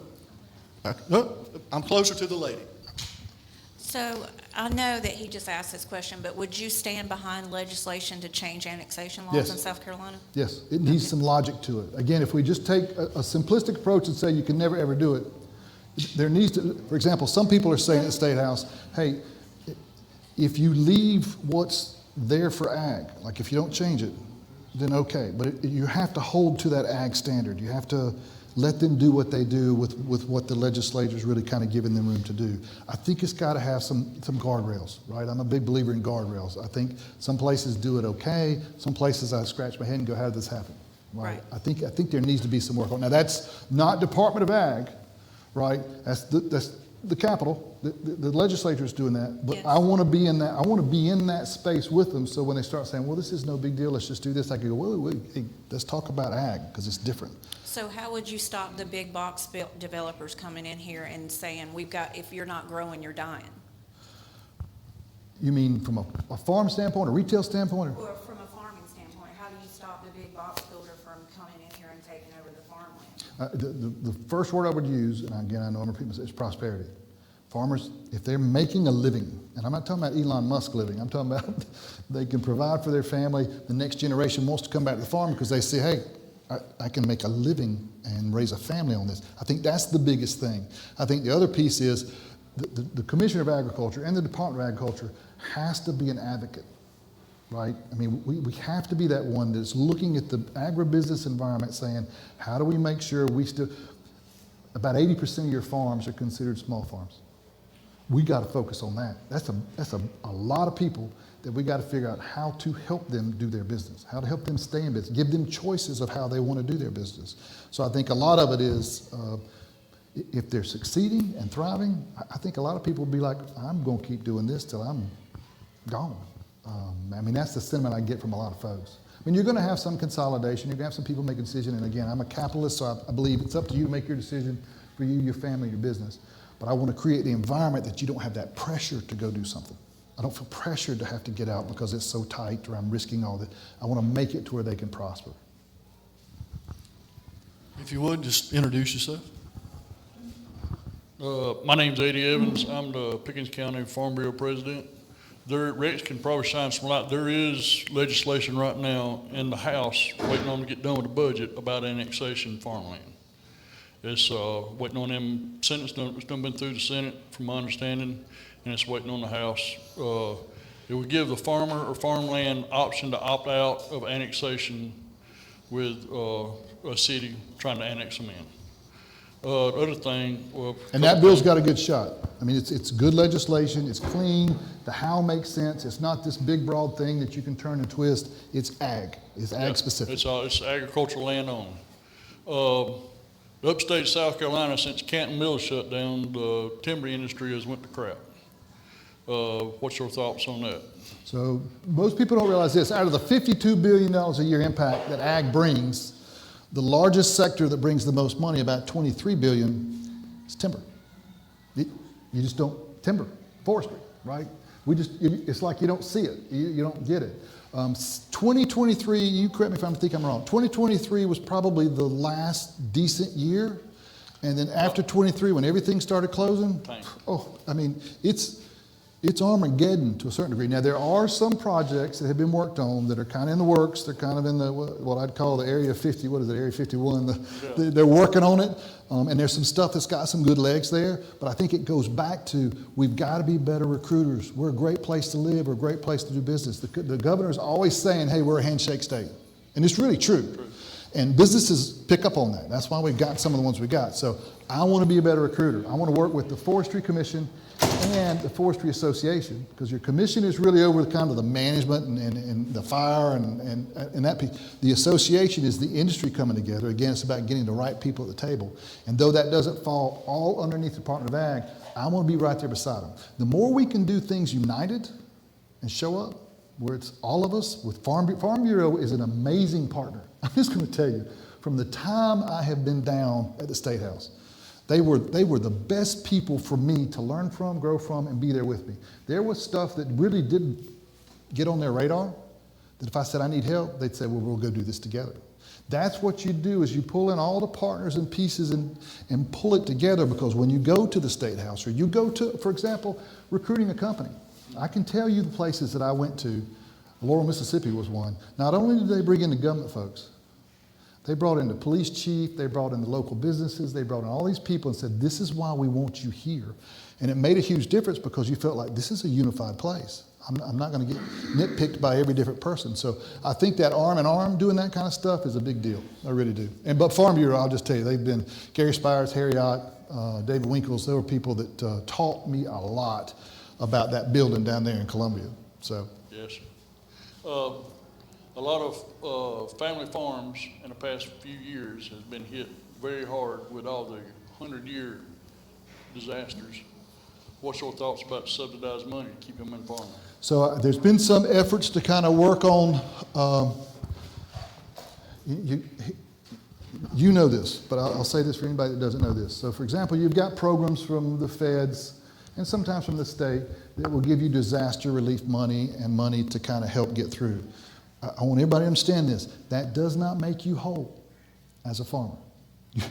no, I'm closer to the lady. So I know that he just asked this question, but would you stand behind legislation to change annexation laws Yes. in South Carolina? Yes, it needs some logic to it. Again, if we just take a simplistic approach and say you can never ever do it, there needs to, for example, some people are saying at the State House, hey, if you leave what's there for ag, like if you don't change it, then okay. But you have to hold to that ag standard. You have to let them do what they do with what the legislature's really kind of giving them room to do. I think it's got to have some guardrails, right? I'm a big believer in guardrails. I think some places do it okay. Some places I scratch my head and go, how did this happen? Right. I think there needs to be some work on it. Now that's not Department of Ag, right? That's the Capitol. The legislature is doing that, but Yes. I want to be in that. I want to be in that space with them. So when they start saying, "Well, this is no big deal. Let's just do this," I can go, "Wait, hey, let's talk about ag because it's different." So how would you stop the big box developers coming in here and saying, if you're not growing, you're dying? You mean from a farm standpoint, a retail standpoint? Or from a farming standpoint, how do you stop the big box builder from coming in here and taking over the farmland? The first word I would use, and again, I know I'm repeating myself, is prosperity. Farmers, if they're making a living, and I'm not talking about Elon Musk living, I'm talking about they can provide for their family, the next generation wants to come back to the farm because they say, hey, I can make a living and raise a family on this. I think that's the biggest thing. I think the other piece is the Commissioner of Agriculture and the Department of Agriculture has to be an advocate, right? I mean, we have to be that one that's looking at the agribusiness environment saying, how do we make sure about 80% of your farms are considered small farms. We got to focus on that. That's a lot of people that we got to figure out how to help them do their business, how to help them stay in business, give them choices of how they want to do their business. So I think a lot of it is, if they're succeeding and thriving, I think a lot of people will be like, I'm going to keep doing this till I'm gone. I mean, that's the sentiment I get from a lot of folks. I mean, you're going to have some consolidation. You're going to have some people make a decision. And again, I'm a capitalist, so I believe it's up to you to make your decision for you, your family, your business. But I want to create the environment that you don't have that pressure to go do something. I don't feel pressured to have to get out because it's so tight or I'm risking all that. I want to make it to where they can prosper. If you would, just introduce yourself. My name's Eddie Evans. I'm the Pickens County Farm Bureau president. Rex can probably shine some light. There is legislation right now in the House waiting on to get done with the budget about annexation farmland. It's waiting on them. It's done been through the Senate, from my understanding, and it's waiting on the House. It would give the farmer or farmland option to opt out of annexation with a city trying to annex them in. The other thing, And that bill's got a good shot. I mean, it's good legislation. It's clean. The how makes sense. It's not this big, broad thing that you can turn and twist. It's ag. It's ag specific. It's agricultural land owned. The upstate South Carolina, since Canton Mills shut down, the timber industry has went to crap. What's your thoughts on that? So most people don't realize this. Out of the $52 billion a year impact that ag brings, the largest sector that brings the most money, about $23 billion, is timber. You just don't, timber, forestry, right? It's like you don't see it. You don't get it. 2023, you correct me if I think I'm wrong, 2023 was probably the last decent year. And then after 23, when everything started closing, I mean, it's Armageddon to a certain degree. Now, there are some projects that have been worked on that are kind of in the works. They're kind of in the, what I'd call the Area 50, what is it, Area 51. They're working on it. And there's some stuff that's got some good legs there. But I think it goes back to, we've got to be better recruiters. We're a great place to live. We're a great place to do business. The governor's always saying, hey, we're a handshake state. And it's really true. And businesses pick up on that. That's why we've got some of the ones we got. So I want to be a better recruiter. I want to work with the Forestry Commission and the Forestry Association, because your commission is really over kind of the management and the fire and that piece. The association is the industry coming together. Again, it's about getting the right people at the table. And though that doesn't fall all underneath the Department of Ag, I want to be right there beside them. The more we can do things united and show up, where it's all of us, with Farm Bureau is an amazing partner. I'm just going to tell you, from the time I have been down at the State House. They were the best people for me to learn from, grow from, and be there with me. There was stuff that really didn't get on their radar, that if I said I need help, they'd say, well, we'll go do this together. That's what you do, is you pull in all the partners and pieces and pull it together, because when you go to the State House, or you go to, for example, recruiting a company, I can tell you the places that I went to. Laurel, Mississippi was one. Not only did they bring in the government folks, they brought in the police chief, they brought in the local businesses, they brought in all these people and said, this is why we want you here. And it made a huge difference, because you felt like this is a unified place. I'm not going to get nitpicked by every different person. So I think that arm in arm doing that kind of stuff is a big deal. I really do. But Farm Bureau, I'll just tell you, they've been, Gary Spires, Harry Ott, David Winkles, they were people that taught me a lot about that building down there in Columbia. So. Yes, sir. A lot of family farms in the past few years has been hit very hard with all the 100-year disasters. What's your thoughts about subsidized money to keep them in farming? So there's been some efforts to kind of work on, you know this, but I'll say this for anybody that doesn't know this. So for example, you've got programs from the feds and sometimes from the state that will give you disaster relief money and money to kind of help get through. I want everybody to understand this. That does not make you whole as a farmer.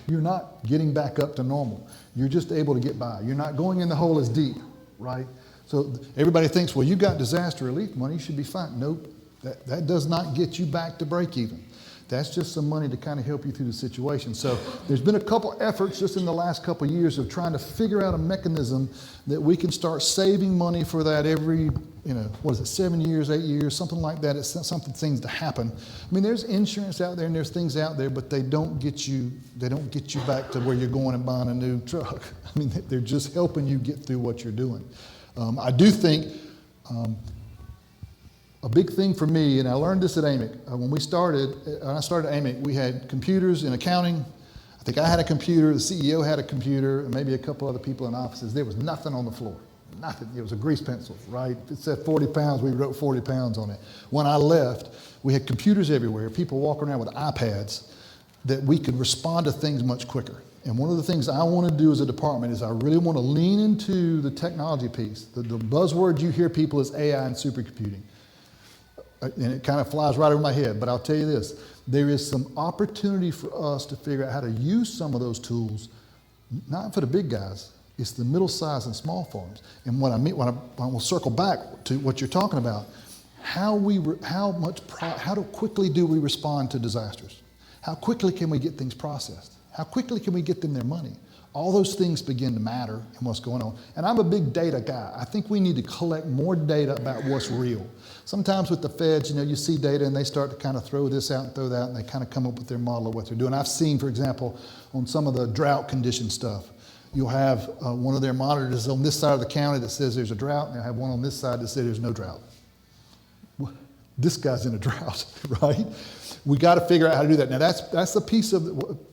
You're not getting back up to normal. You're just able to get by. You're not going in the hole as deep, right? So everybody thinks, well, you got disaster relief money, you should be fine. Nope, that does not get you back to break even. That's just some money to kind of help you through the situation. So there's been a couple efforts just in the last couple of years of trying to figure out a mechanism that we can start saving money for that every, 7 years, 8 years, something like that. It's something seems to happen. I mean, there's insurance out there and there's things out there, but they don't get you back to where you're going and buying a new truck. I mean, they're just helping you get through what you're doing. I do think a big thing for me, and I learned this at AMIC, when I started at AMIC, we had computers in accounting. I think I had a computer, the CEO had a computer, and maybe a couple other people in offices. There was nothing on the floor, nothing. It was a grease pencil, right? If it said 40 pounds, we wrote 40 pounds on it. When I left, we had computers everywhere, people walking around with iPads that we could respond to things much quicker. And one of the things I want to do as a department is I really want to lean into the technology piece. The buzzword you hear people is AI and supercomputing. And it kind of flies right over my head, but I'll tell you this, there is some opportunity for us to figure out how to use some of those tools, not for the big guys, it's the middle-sized and small farms. And what I mean, I will circle back to what you're talking about, how quickly do we respond to disasters? How quickly can we get things processed? How quickly can we get them their money? All those things begin to matter in what's going on. And I'm a big data guy. I think we need to collect more data about what's real. Sometimes with the feds, you see data and they start to kind of throw this out and throw that, and they kind of come up with their model of what they're doing. I've seen, for example, on some of the drought condition stuff, you'll have one of their monitors on this side of the county that says there's a drought, and they'll have one on this side that says there's no drought. Well, this guy's in a drought, right? We got to figure out how to do that. Now, that's a piece of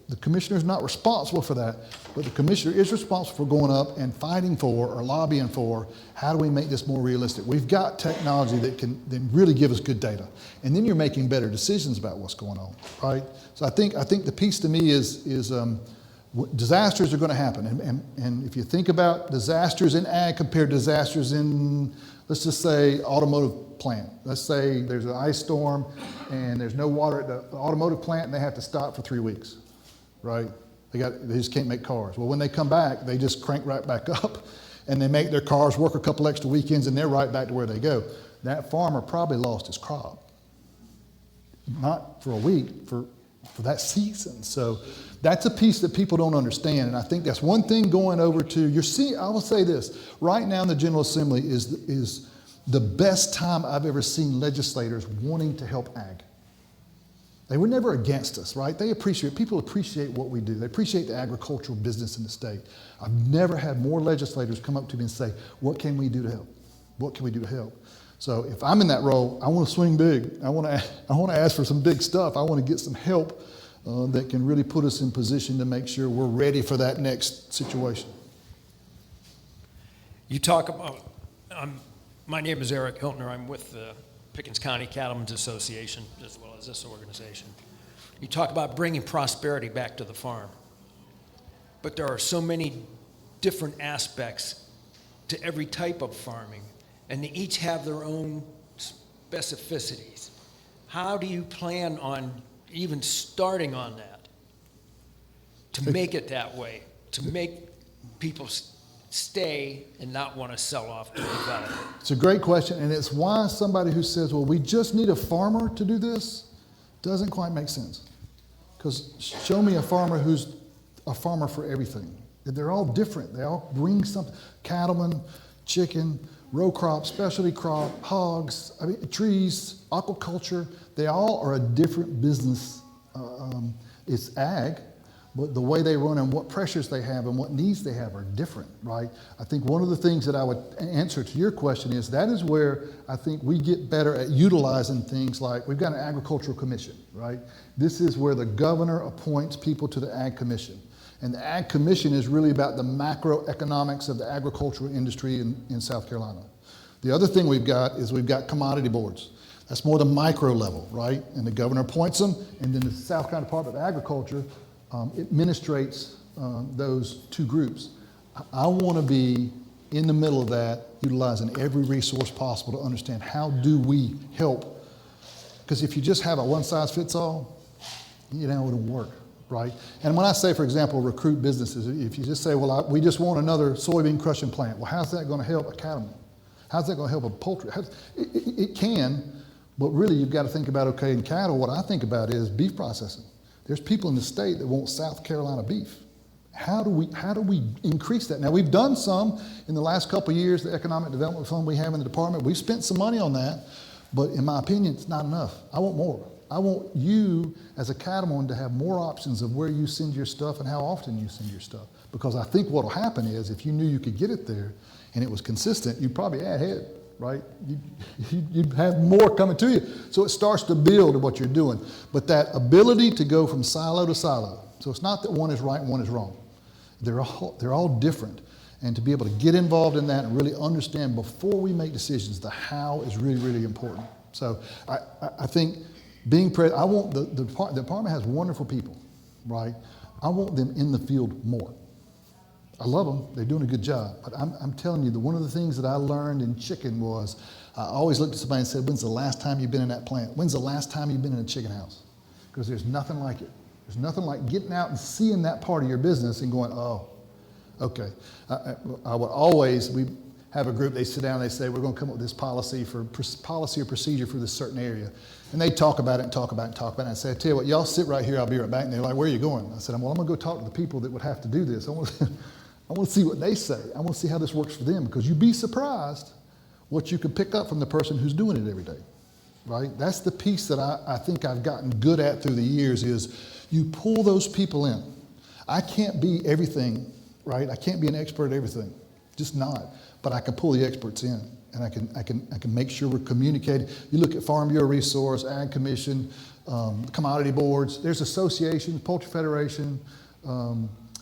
the commissioner's not responsible for that, but the commissioner is responsible for going up and fighting for or lobbying for how do we make this more realistic. We've got technology that can then really give us good data, and then you're making better decisions about what's going on, right? So I think the piece to me is disasters are going to happen, and if you think about disasters in ag compared to disasters in, let's just say, automotive plant. Let's say there's an ice storm and there's no water at the automotive plant and they have to stop for 3 weeks, right? They just can't make cars. Well, when they come back, they just crank right back up and they make their cars work a couple extra weekends and they're right back to where they go. That farmer probably lost his crop. Not for a week, for that season. So that's a piece that people don't understand. And I think that's one thing going over to, I will say this, right now in the General Assembly is the best time I've ever seen legislators wanting to help ag. They were never against us, right? People appreciate what we do. They appreciate the agricultural business in the state. I've never had more legislators come up to me and say, what can we do to help? What can we do to help? So if I'm in that role, I want to swing big. I want to ask for some big stuff. I want to get some help that can really put us in position to make sure we're ready for that next situation. You talk about, my name is Eric Hiltner. I'm with the Pickens County Cattlemen's Association as well as this organization. You talk about bringing prosperity back to the farm. But there are so many different aspects to every type of farming, and they each have their own specificities. How do you plan on even starting on that to make it that way, to make people stay and not want to sell off to develop? It's a great question, and it's why somebody who says, well, we just need a farmer to do this, doesn't quite make sense. Because show me a farmer who's a farmer for everything. They're all different. They all bring something. Cattlemen, chicken, row crop, specialty crop, hogs, trees, aquaculture. They all are a different business. It's ag, but the way they run and what pressures they have and what needs they have are different, right? I think one of the things that I would answer to your question is that is where I think we get better at utilizing things like we've got an agricultural commission, right? This is where the governor appoints people to the ag commission. And the Ag Commission is really about the macroeconomics of the agricultural industry in South Carolina. The other thing we've got is we've got commodity boards. That's more the micro level, right? And the governor appoints them, and then the South Carolina Department of Agriculture administrates those two groups. I want to be in the middle of that, utilizing every resource possible to understand how do we help. Because if you just have a one-size-fits-all, it wouldn't work. Right? And when I say, for example, recruit businesses, if you just say, well, we just want another soybean crushing plant, well, how's that going to help a cattleman? How's that going to help a poultry? It can, but really you've got to think about, okay, in cattle, what I think about is beef processing. There's people in the state that want South Carolina beef. How do we increase that? Now, we've done some in the last couple of years, the Economic Development Fund we have in the department. We've spent some money on that, but in my opinion, it's not enough. I want more. I want you as a cattleman to have more options of where you send your stuff and how often you send your stuff. Because I think what will happen is if you knew you could get it there and it was consistent, you'd probably add head, right? You'd have more coming to you. So it starts to build in what you're doing. But that ability to go from silo to silo. So it's not that one is right and one is wrong. They're all different. And to be able to get involved in that and really understand before we make decisions, the how is really, really important. So I think being president, I want the department has wonderful people, right? I want them in the field more. I love them. They're doing a good job. But I'm telling you that one of the things that I learned in chicken was I always looked at somebody and said, when's the last time you've been in that plant? When's the last time you've been in a chicken house? Because there's nothing like it. There's nothing like getting out and seeing that part of your business and going, oh, okay. I would always, we have a group, they sit down and they say, we're going to come up with this policy or procedure for this certain area. And they talk about it and talk about it and talk about it. And I say, I tell you what, y'all sit right here, I'll be right back. And they're like, where are you going? I said, well, I'm going to go talk to the people that would have to do this. I want to see what they say. I want to see how this works for them, because you'd be surprised what you could pick up from the person who's doing it every day, right? That's the piece that I think I've gotten good at through the years is you pull those people in. I can't be everything, right? I can't be an expert at everything, just not. But I can pull the experts in, and I can make sure we're communicating. You look at Farm Bureau Resource, Ag Commission, commodity boards. There's associations, Poultry Federation,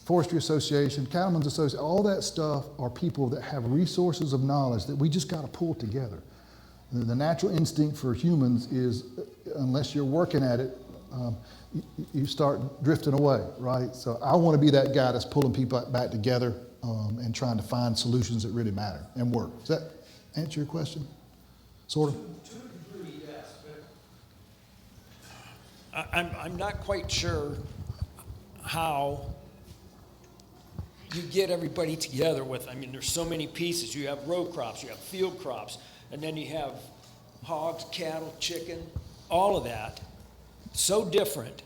Forestry Association, Cattlemen's Association. All that stuff are people that have resources of knowledge that we just got to pull together. The natural instinct for humans is, unless you're working at it, you start drifting away, right? So I want to be that guy that's pulling people back together and trying to find solutions that really matter and work. Does that answer your question? Sort of? To a degree, yes. But I'm not quite sure how you get everybody together with, I mean, there's so many pieces. You have row crops, you have field crops, and then you have hogs, cattle, chicken, all of that. So different.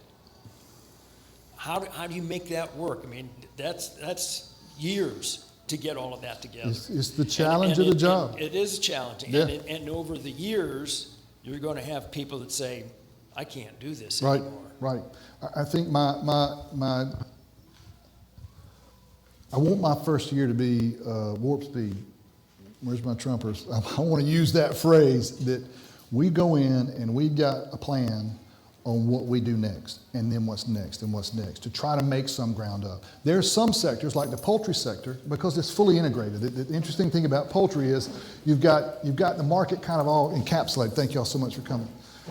How do you make that work? I mean, that's years to get all of that together. It's the challenge of the job. It is challenging. Yeah. And over the years, you're going to have people that say, I can't do this Right, anymore. right. I think I want my first year to be warp speed. Where's my trumpers? I want to use that phrase that we go in and we've got a plan on what we do next, and then what's next, and what's next, to try to make some ground up. There are some sectors, like the poultry sector, because it's fully integrated. The interesting thing about poultry is you've got the market kind of all encapsulated. Thank you all so much for coming.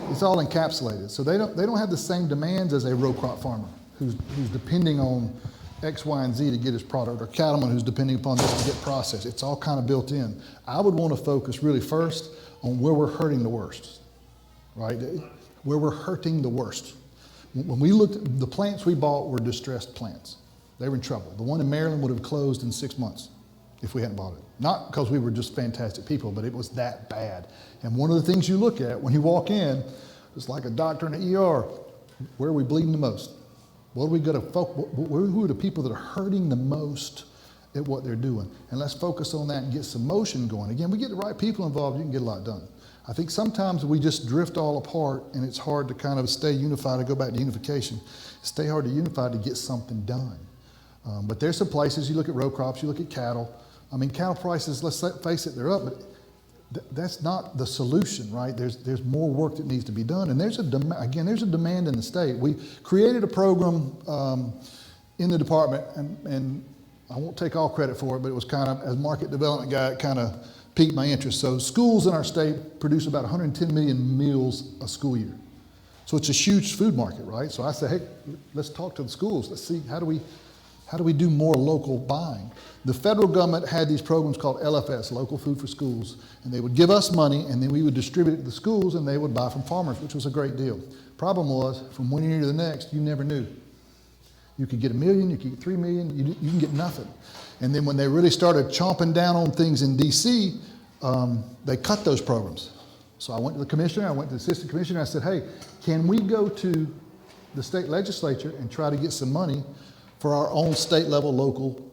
It's all encapsulated. So they don't have the same demands as a row crop farmer who's depending on X, Y, and Z to get his product, or cattleman who's depending upon this to get processed. It's all kind of built in. I would want to focus really first on where we're hurting the worst, right? Where we're hurting the worst. When we looked, the plants we bought were distressed plants. They were in trouble. The one in Maryland would have closed in 6 months if we hadn't bought it. Not because we were just fantastic people, but it was that bad. And one of the things you look at when you walk in, it's like a doctor in the ER. Where are we bleeding the most? What are we going to who are the people that are hurting the most at what they're doing? And let's focus on that and get some motion going. Again, we get the right people involved, you can get a lot done. I think sometimes we just drift all apart and it's hard to kind of stay unified. I go back to unification. Stay hard to unify to get something done. But there's some places, you look at row crops, you look at cattle. I mean, cattle prices, let's face it, they're up, but that's not the solution, right? There's more work that needs to be done. And there's a demand in the state. We created a program in the department, and I won't take all credit for it, but it was kind of, as market development guy, it kind of piqued my interest. So schools in our state produce about 110 million meals a school year. So it's a huge food market, right? So I said, hey, let's talk to the schools. Let's see, how do we do more local buying? The federal government had these programs called LFS, Local Food for Schools, and they would give us money, and then we would distribute it to the schools, and they would buy from farmers, which was a great deal. Problem was, from one year to the next, you never knew. You could get $1 million, you could get $3 million, you can get nothing. And then when they really started chomping down on things in DC, they cut those programs. So I went to the commissioner, I went to the assistant commissioner, I said, hey, can we go to the state legislature and try to get some money for our own state level local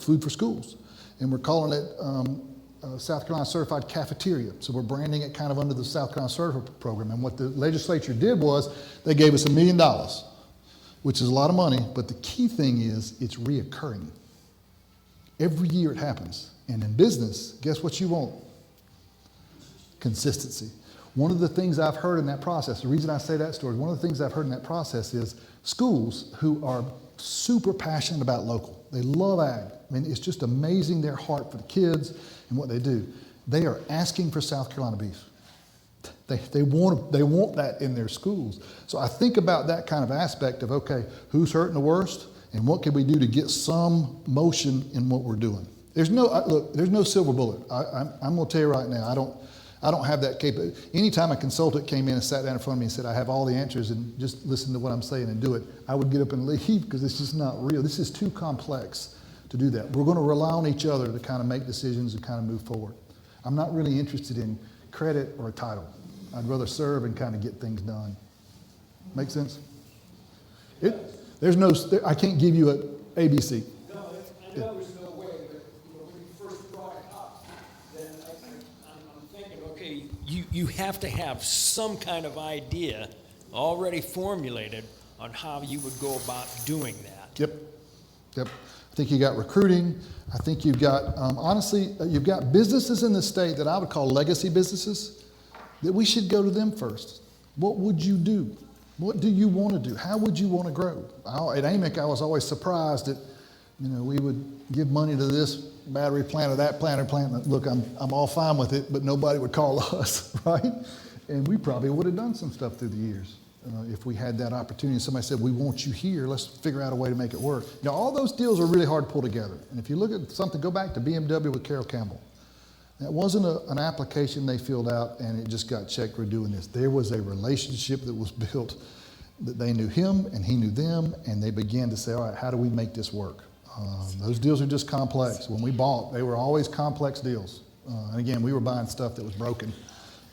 food for schools? And we're calling it South Carolina Certified Cafeteria. So we're branding it kind of under the South Carolina Certified program. And what the legislature did was they gave us $1 million, which is a lot of money, but the key thing is it's reoccurring. Every year it happens. And in business, guess what you want? Consistency. One of the things I've heard in that process, the reason I say that story, one of the things I've heard in that process is schools who are super passionate about local. They love ag. I mean, it's just amazing their heart for the kids and what they do. They are asking for South Carolina beef. They want that in their schools. So I think about that kind of aspect of, okay, who's hurting the worst and what can we do to get some motion in what we're doing? There's no silver bullet. I'm going to tell you right now, I don't have that capability. Anytime a consultant came in and sat down in front of me and said, I have all the answers and just listen to what I'm saying and do it, I would get up and leave because it's just not real. This is too complex to do that. We're going to rely on each other to kind of make decisions and kind of move forward. I'm not really interested in credit or a title. I'd rather serve and kind of get things done. Make sense? I can't give you an ABC. No, I know there's no way, but when you first brought it up, then I'm thinking, okay, you have to have some kind of idea already formulated on how you would go about doing that. Yep. I think you got recruiting. I think you've got, honestly, you've got businesses in the state that I would call legacy businesses that we should go to them first. What would you do? What do you want to do? How would you want to grow? At AMIC, I was always surprised that, we would give money to this battery plant or that plant or plant. Look, I'm all fine with it, but nobody would call us, right? And we probably would have done some stuff through the years if we had that opportunity. Somebody said, we want you here. Let's figure out a way to make it work. All those deals are really hard to pull together. And if you look at something, go back to BMW with Carol Campbell. That wasn't an application they filled out and it just got checked, we're doing this. There was a relationship that was built that they knew him and he knew them, and they began to say, all right, how do we make this work? Those deals are just complex. When we bought, they were always complex deals. And again, we were buying stuff that was broken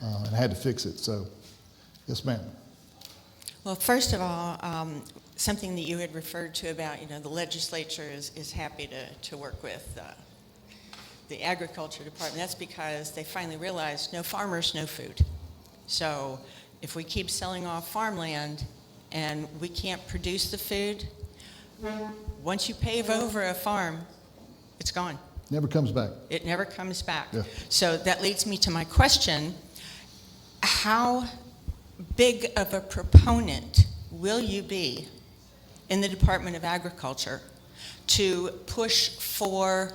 and had to fix it. So, yes, ma'am. Well, first of all, something that you had referred to about, the legislature is happy to work with the agriculture department. That's because they finally realized no farmers, no food. So if we keep selling off farmland and we can't produce the food, once you pave over a farm, it's gone. Never comes back. It never comes back. Yeah. So that leads me to my question. How big of a proponent will you be in the Department of Agriculture to push for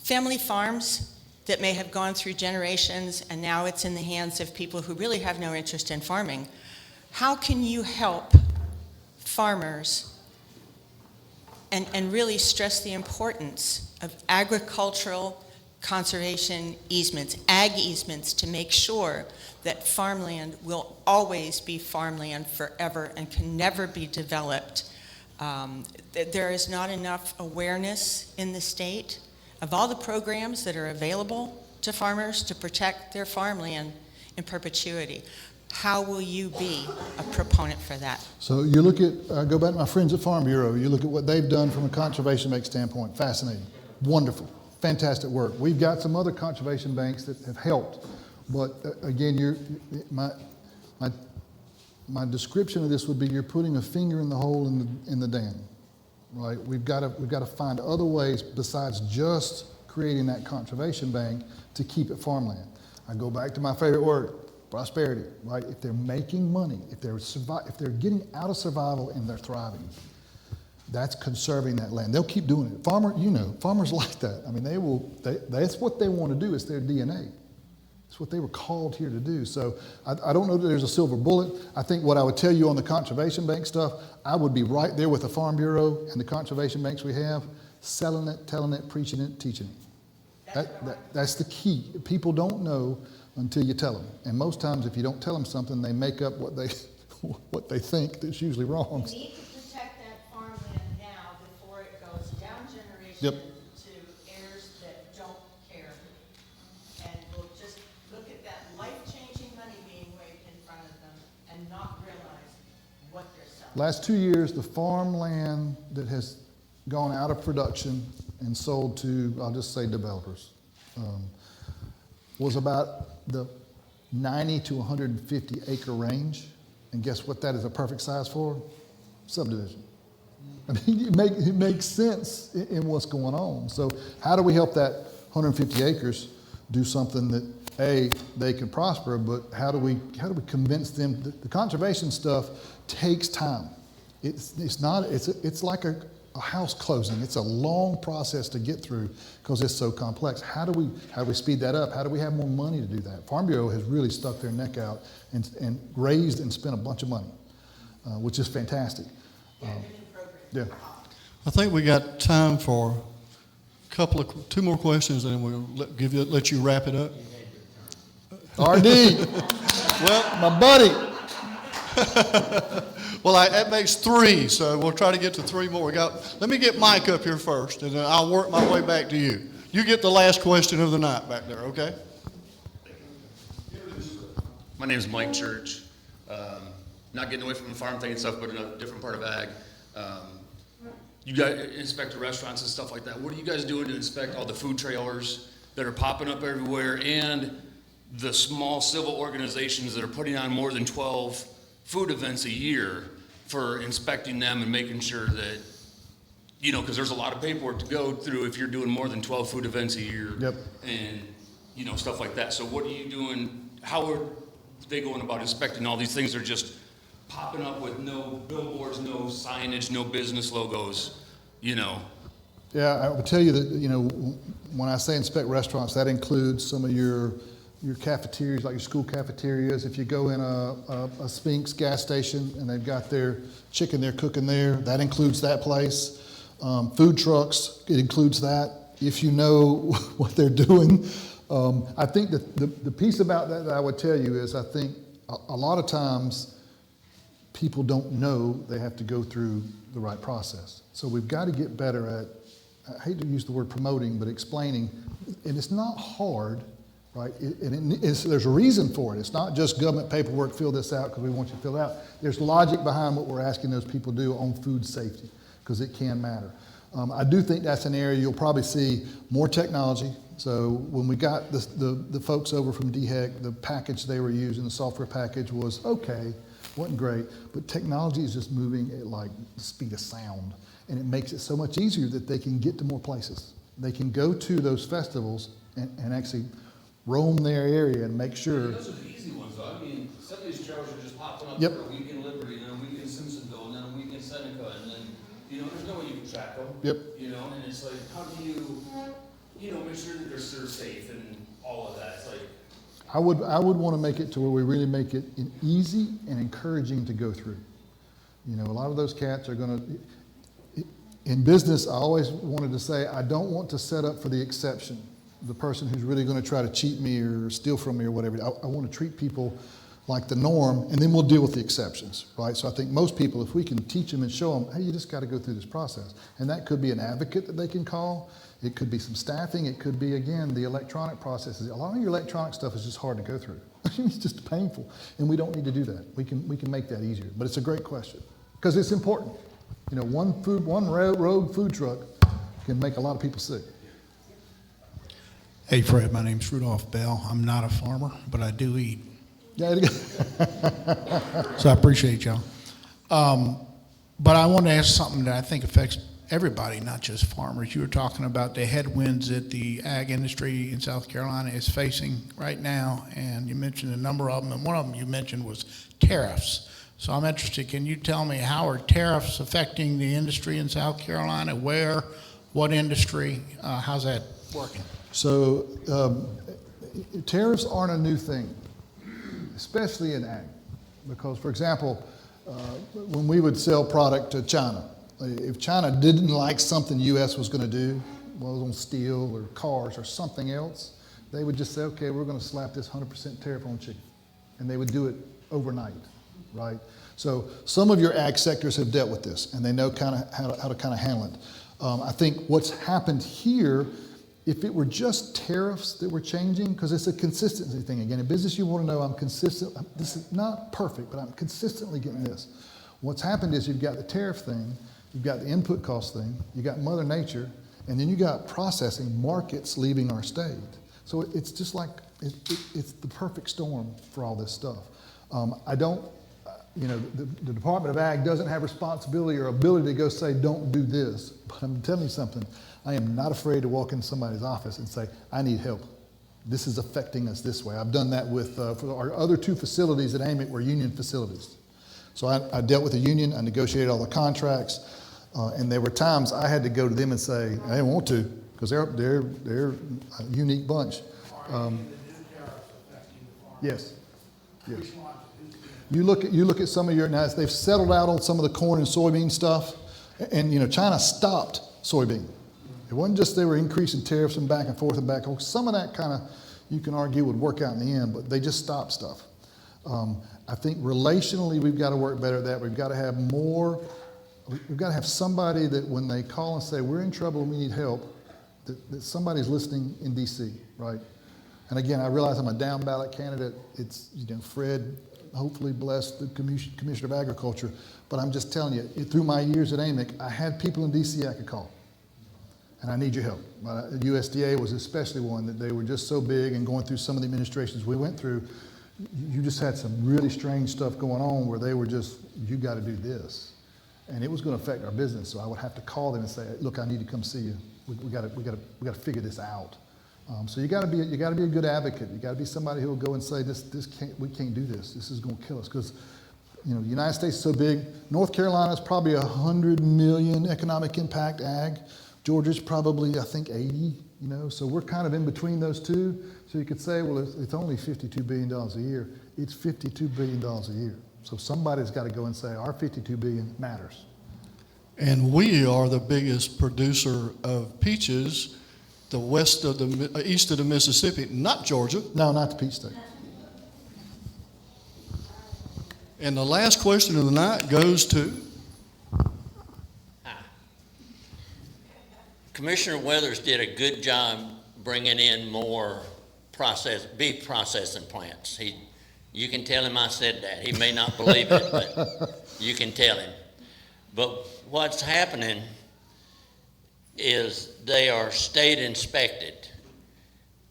family farms that may have gone through generations and now it's in the hands of people who really have no interest in farming. How can you help farmers and really stress the importance of agricultural conservation easements, ag easements, to make sure that farmland will always be farmland forever and can never be developed? There is not enough awareness in the state of all the programs that are available to farmers to protect their farmland in perpetuity. How will you be a proponent for that? So you look at, go back to my friends at Farm Bureau, you look at what they've done from a conservation bank standpoint, fascinating, wonderful, fantastic work. We've got some other conservation banks that have helped, but again, my description of this would be you're putting a finger in the hole in the dam, right? We've got to find other ways besides just creating that conservation bank to keep it farmland. I go back to my favorite word, prosperity, right? If they're making money, if they're getting out of survival and they're thriving, that's conserving that land. They'll keep doing it. Farmers like that. I mean, that's what they want to do. It's their DNA. It's what they were called here to do. So I don't know that there's a silver bullet. I think what I would tell you on the conservation bank stuff, I would be right there with the Farm Bureau and the conservation banks we have, selling it, telling it, preaching it, teaching it. That's the key. People don't know until you tell them. And most times if you don't tell them something, they make up what they think that's usually wrong. We need to protect that farmland now before it goes down generation Yep. to heirs that don't care. And we'll just look at that life-changing money being waved in front of them and not realize what they're selling. Last 2 years, the farmland that has gone out of production and sold to, I'll just say developers, was about the 90 to 150 acre range. And guess what that is a perfect size for? Subdivision. I mean, it makes sense in what's going on. So how do we help that 150 acres do something that, A, they can prosper, but how do we convince them? The conservation stuff takes time. It's like a house closing. It's a long process to get through because it's so complex. How do we speed that up? How do we have more money to do that? Farm Bureau has really stuck their neck out and raised and spent a bunch of money, which is fantastic. Yeah. I think we got time for two more questions, and then we'll let you wrap it up. RD, Well, my buddy. well, that makes three, so we'll try to get to three more. Let me get Mike up here first, and then I'll work my way back to you. You get the last question of the night back there, okay? My name is Mike Church. Not getting away from the farm thing and stuff, but in a different part of ag. You guys inspect the restaurants and stuff like that. What are you guys doing to inspect all the food trailers that are popping up everywhere and the small civil organizations that are putting on more than 12 food events a year for inspecting them and making sure that, because there's a lot of paperwork to go through if you're doing more than 12 food events a year. Yep. And, stuff like that. So what are you doing? How are they going about inspecting all these things? They're just popping up with no billboards, no signage, no business logos, Yeah, I would tell you that, when I say inspect restaurants, that includes some of your cafeterias, like your school cafeterias. If you go in a Spinks gas station and they've got their chicken they're cooking there, that includes that place. Food trucks, it includes that, if you know what they're doing. I think that the piece about that I would tell you is I think a lot of times people don't know they have to go through the right process. So we've got to get better at, I hate to use the word promoting, but explaining, and it's not hard, right? There's a reason for it. It's not just government paperwork, fill this out because we want you to fill it out. There's logic behind what we're asking those people to do on food safety because it can matter. I do think that's an area you'll probably see more technology. So when we got the folks over from DHEC, the package they were using, the software package was okay, wasn't great, but technology is just moving at like the speed of sound, and it makes it so much easier that they can get to more places. They can go to those festivals and actually roam their area and make sure. Those are the easy ones, though. I mean, some of these trailers are just popping up Yep. for a week in Liberty, and then a week in Simpsonville, and then a week in Seneca, and then, there's no way you can track them. Yep. And it's like, how do you, make sure that they're safe and all of that. It's like, I would want to make it to where we really make it easy and encouraging to go through. You know, a lot of those cats are going to, in business, I always wanted to say, I don't want to set up for the exception, the person who's really going to try to cheat me or steal from me or whatever. I want to treat people like the norm, and then we'll deal with the exceptions, right? So I think most people, if we can teach them and show them, hey, you just got to go through this process. And that could be an advocate that they can call. It could be some staffing. It could be, again, the electronic processes. A lot of your electronic stuff is just hard to go through. It's just painful, and we don't need to do that. We can make that easier. But it's a great question because it's important. You know, one rogue food truck can make a lot of people sick. Hey, Fred, my name's Rudolph Bell. I'm not a farmer, but I do eat. Yeah, So I appreciate y'all. But I want to ask something that I think affects everybody, not just farmers. You were talking about the headwinds that the ag industry in South Carolina is facing right now, and you mentioned a number of them, and one of them you mentioned was tariffs. So I'm interested, can you tell me how are tariffs affecting the industry in South Carolina? Where, what industry, how's that working? So tariffs aren't a new thing, especially in ag, because, for example, when we would sell product to China, if China didn't like something U.S. was going to do, well, on steel or cars or something else, they would just say, okay, we're going to slap this 100% tariff on chicken. And they would do it overnight, right? So some of your ag sectors have dealt with this, and they know kind of how to kind of handle it. I think what's happened here, if it were just tariffs that were changing, because it's a consistency thing. Again, in business, you want to know I'm consistent. This is not perfect, but I'm consistently getting this. What's happened is you've got the tariff thing, you've got the input cost thing, you got Mother Nature, and then you got processing markets leaving our state. So it's just like, it's the perfect storm for all this stuff. The Department of Ag doesn't have responsibility or ability to go say, don't do this. But I'm telling you something, I am not afraid to walk into somebody's office and say, I need help. This is affecting us this way. I've done that with, for our other two facilities at AMIC were union facilities. So I dealt with the union, I negotiated all the contracts, and there were times I had to go to them and say, I didn't want to, because they're a unique bunch. Yes. You look at some of your, now they've settled out on some of the corn and soybean stuff, and you know, China stopped soybean. It wasn't just they were increasing tariffs and back and forth and back. Some of that kind of, you can argue would work out in the end, but they just stopped stuff. I think relationally we've got to work better at that. We've got to have more, we've got to have somebody that when they call and say, we're in trouble and we need help, that somebody's listening in DC, right? And again, I realize I'm a down ballot candidate. It's, you know, Fred, hopefully blessed the Commissioner of Agriculture, but I'm just telling you, through my years at AMIC, I had people in DC I could call. And I need your help. USDA was especially one that they were just so big and going through some of the administrations we went through, you just had some really strange stuff going on where they were just, you got to do this. And it was going to affect our business. So I would have to call them and say, look, I need to come see you. We got to figure this out. So you got to be a good advocate. You got to be somebody who will go and say, we can't do this. This is going to kill us. Because, you know, the United States is so big. North Carolina is probably 100 million economic impact ag. Georgia's probably, I think, 80, you know, so we're kind of in between those two. So you could say, well, it's only $52 billion a year. It's $52 billion a year. So somebody's got to go and say, our $52 billion matters. And we are the biggest producer of peaches, east of the Mississippi, not Georgia. No, not the peach state. And the last question of the night goes to Commissioner Weathers did a good job bringing in more beef processing plants. You can tell him I said that. He may not believe it, but you can tell him. But what's happening is they are state inspected,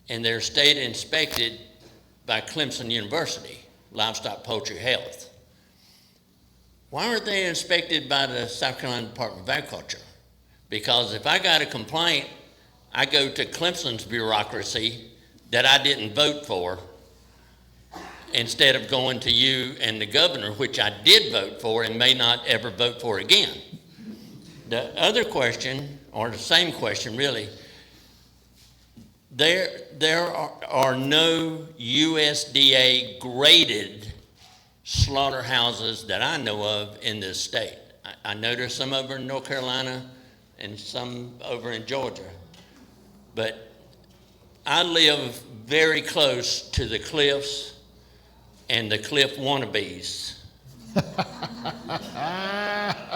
and they're state inspected by Clemson University, Livestock Poultry Health. Why aren't they inspected by the South Carolina Department of Agriculture? Because if I got a complaint, I go to Clemson's bureaucracy that I didn't vote for instead of going to you and the governor, which I did vote for and may not ever vote for again. The other question, or the same question really, There are no USDA graded slaughterhouses that I know of in this state. I know there's some over in North Carolina and some over in Georgia. But I live very close to the cliffs and the cliff wannabes.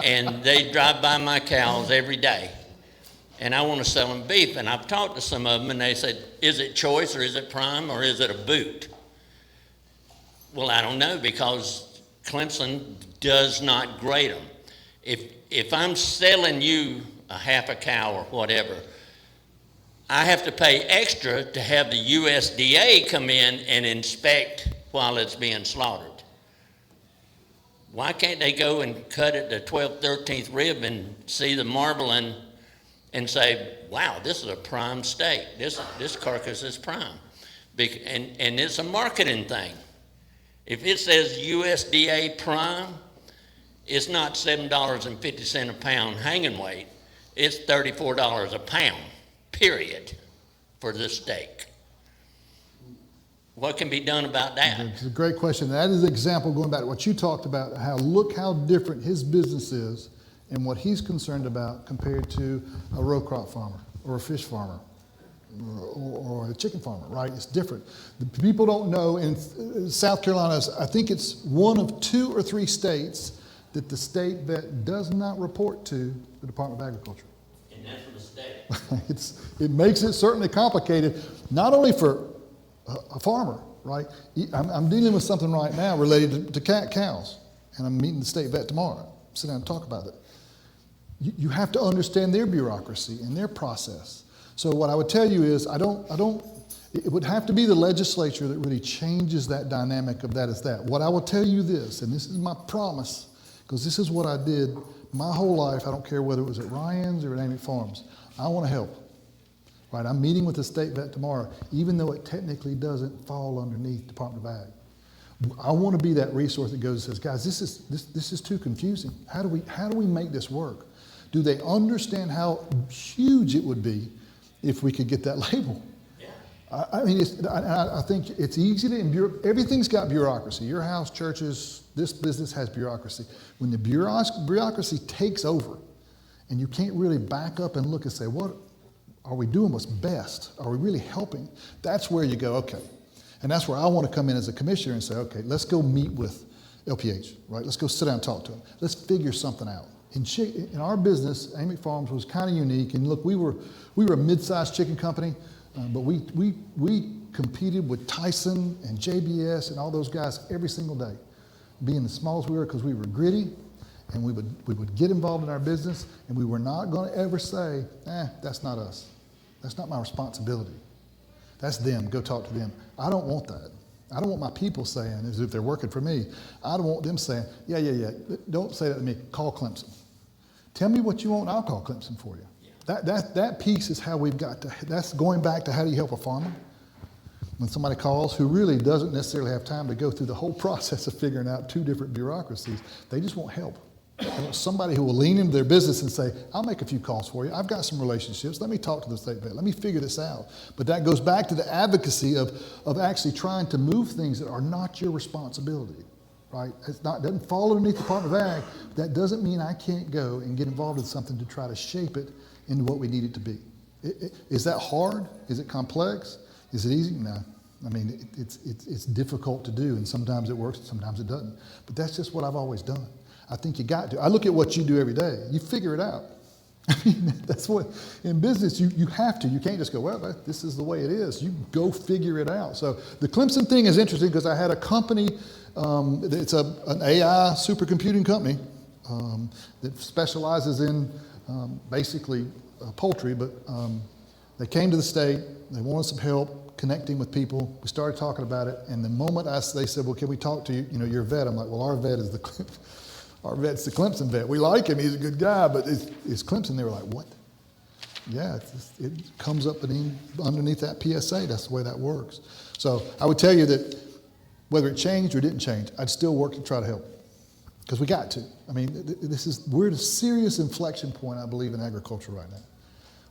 And they drive by my cows every day. And I want to sell them beef. And I've talked to some of them, and they said, is it choice, or is it prime, or is it a boot? Well, I don't know, because Clemson does not grade them. If I'm selling you a half a cow or whatever, I have to pay extra to have the USDA come in and inspect while it's being slaughtered. Why can't they go and cut it the 12th, 13th rib and see the marbling and say, wow, this is a prime steak. This carcass is prime. And it's a marketing thing. If it says USDA prime, it's not $7.50 a pound hanging weight. It's $34 a pound, period, for this steak. What can be done about that? It's a great question. That is an example, going back to what you talked about, look how different his business is and what he's concerned about compared to a row crop farmer or a fish farmer or a chicken farmer, right? It's different. The people don't know. In South Carolina, I think it's one of 2 or 3 states that the state vet does not report to the Department of Agriculture. And that's for the state. It makes it certainly complicated, not only for a farmer, right? I'm dealing with something right now related to cows, and I'm meeting the state vet tomorrow. Sit down and talk about it. You have to understand their bureaucracy and their process. So what I would tell you is, it would have to be the legislature that really changes that dynamic of that is that. What I will tell you this, and this is my promise, because this is what I did my whole life. I don't care whether it was at Ryan's or at Amy Farms. I want to help. Right, I'm meeting with the state vet tomorrow, even though it technically doesn't fall underneath Department of Ag. I want to be that resource that goes and says, guys, this is too confusing. How do we make this work? Do they understand how huge it would be if we could get that label? Yeah. I think it's easy to, everything's got bureaucracy. Your house, churches, this business has bureaucracy. When the bureaucracy takes over and you can't really back up and look and say, what are we doing what's best? Are we really helping? That's where you go, okay. And that's where I want to come in as a commissioner and say, okay, let's go meet with LPH, right? Let's go sit down and talk to them. Let's figure something out. In our business, Amy Farms was kind of unique. And look, we were a mid-sized chicken company, but we competed with Tyson and JBS and all those guys every single day, being the smallest we were because we were gritty. And we would get involved in our business, and we were not going to ever say, that's not us. That's not my responsibility. That's them. Go talk to them. I don't want that. I don't want my people saying, as if they're working for me, I don't want them saying, yeah. Don't say that to me. Call Clemson. Tell me what you want, and I'll call Clemson for you. Yeah. That piece is how we've got to, that's going back to how do you help a farmer? When somebody calls who really doesn't necessarily have time to go through the whole process of figuring out 2 different bureaucracies, they just want help. They want somebody who will lean into their business and say, I'll make a few calls for you. I've got some relationships. Let me talk to the state vet. Let me figure this out. But that goes back to the advocacy of actually trying to move things that are not your responsibility, right? It doesn't fall underneath the Department of Ag. That doesn't mean I can't go and get involved in something to try to shape it into what we need it to be. Is that hard? Is it complex? Is it easy? No. I mean, it's difficult to do, and sometimes it works, and sometimes it doesn't. But that's just what I've always done. I think you got to. I look at what you do every day. You figure it out. I mean, that's what, in business, you have to. You can't just go, well, this is the way it is. You go figure it out. So the Clemson thing is interesting because I had a company, it's an AI supercomputing company that specializes in basically poultry, but they came to the state. They wanted some help connecting with people. We started talking about it, and the moment they said, well, can we talk to you? You know, you're a vet. I'm like, well, our vet's the Clemson vet. We like him. He's a good guy, but it's Clemson. They were like, what? Yeah, it comes up underneath that PSA. That's the way that works. So I would tell you that whether it changed or didn't change, I'd still work to try to help because we got to. I mean, we're at a serious inflection point, I believe, in agriculture right now.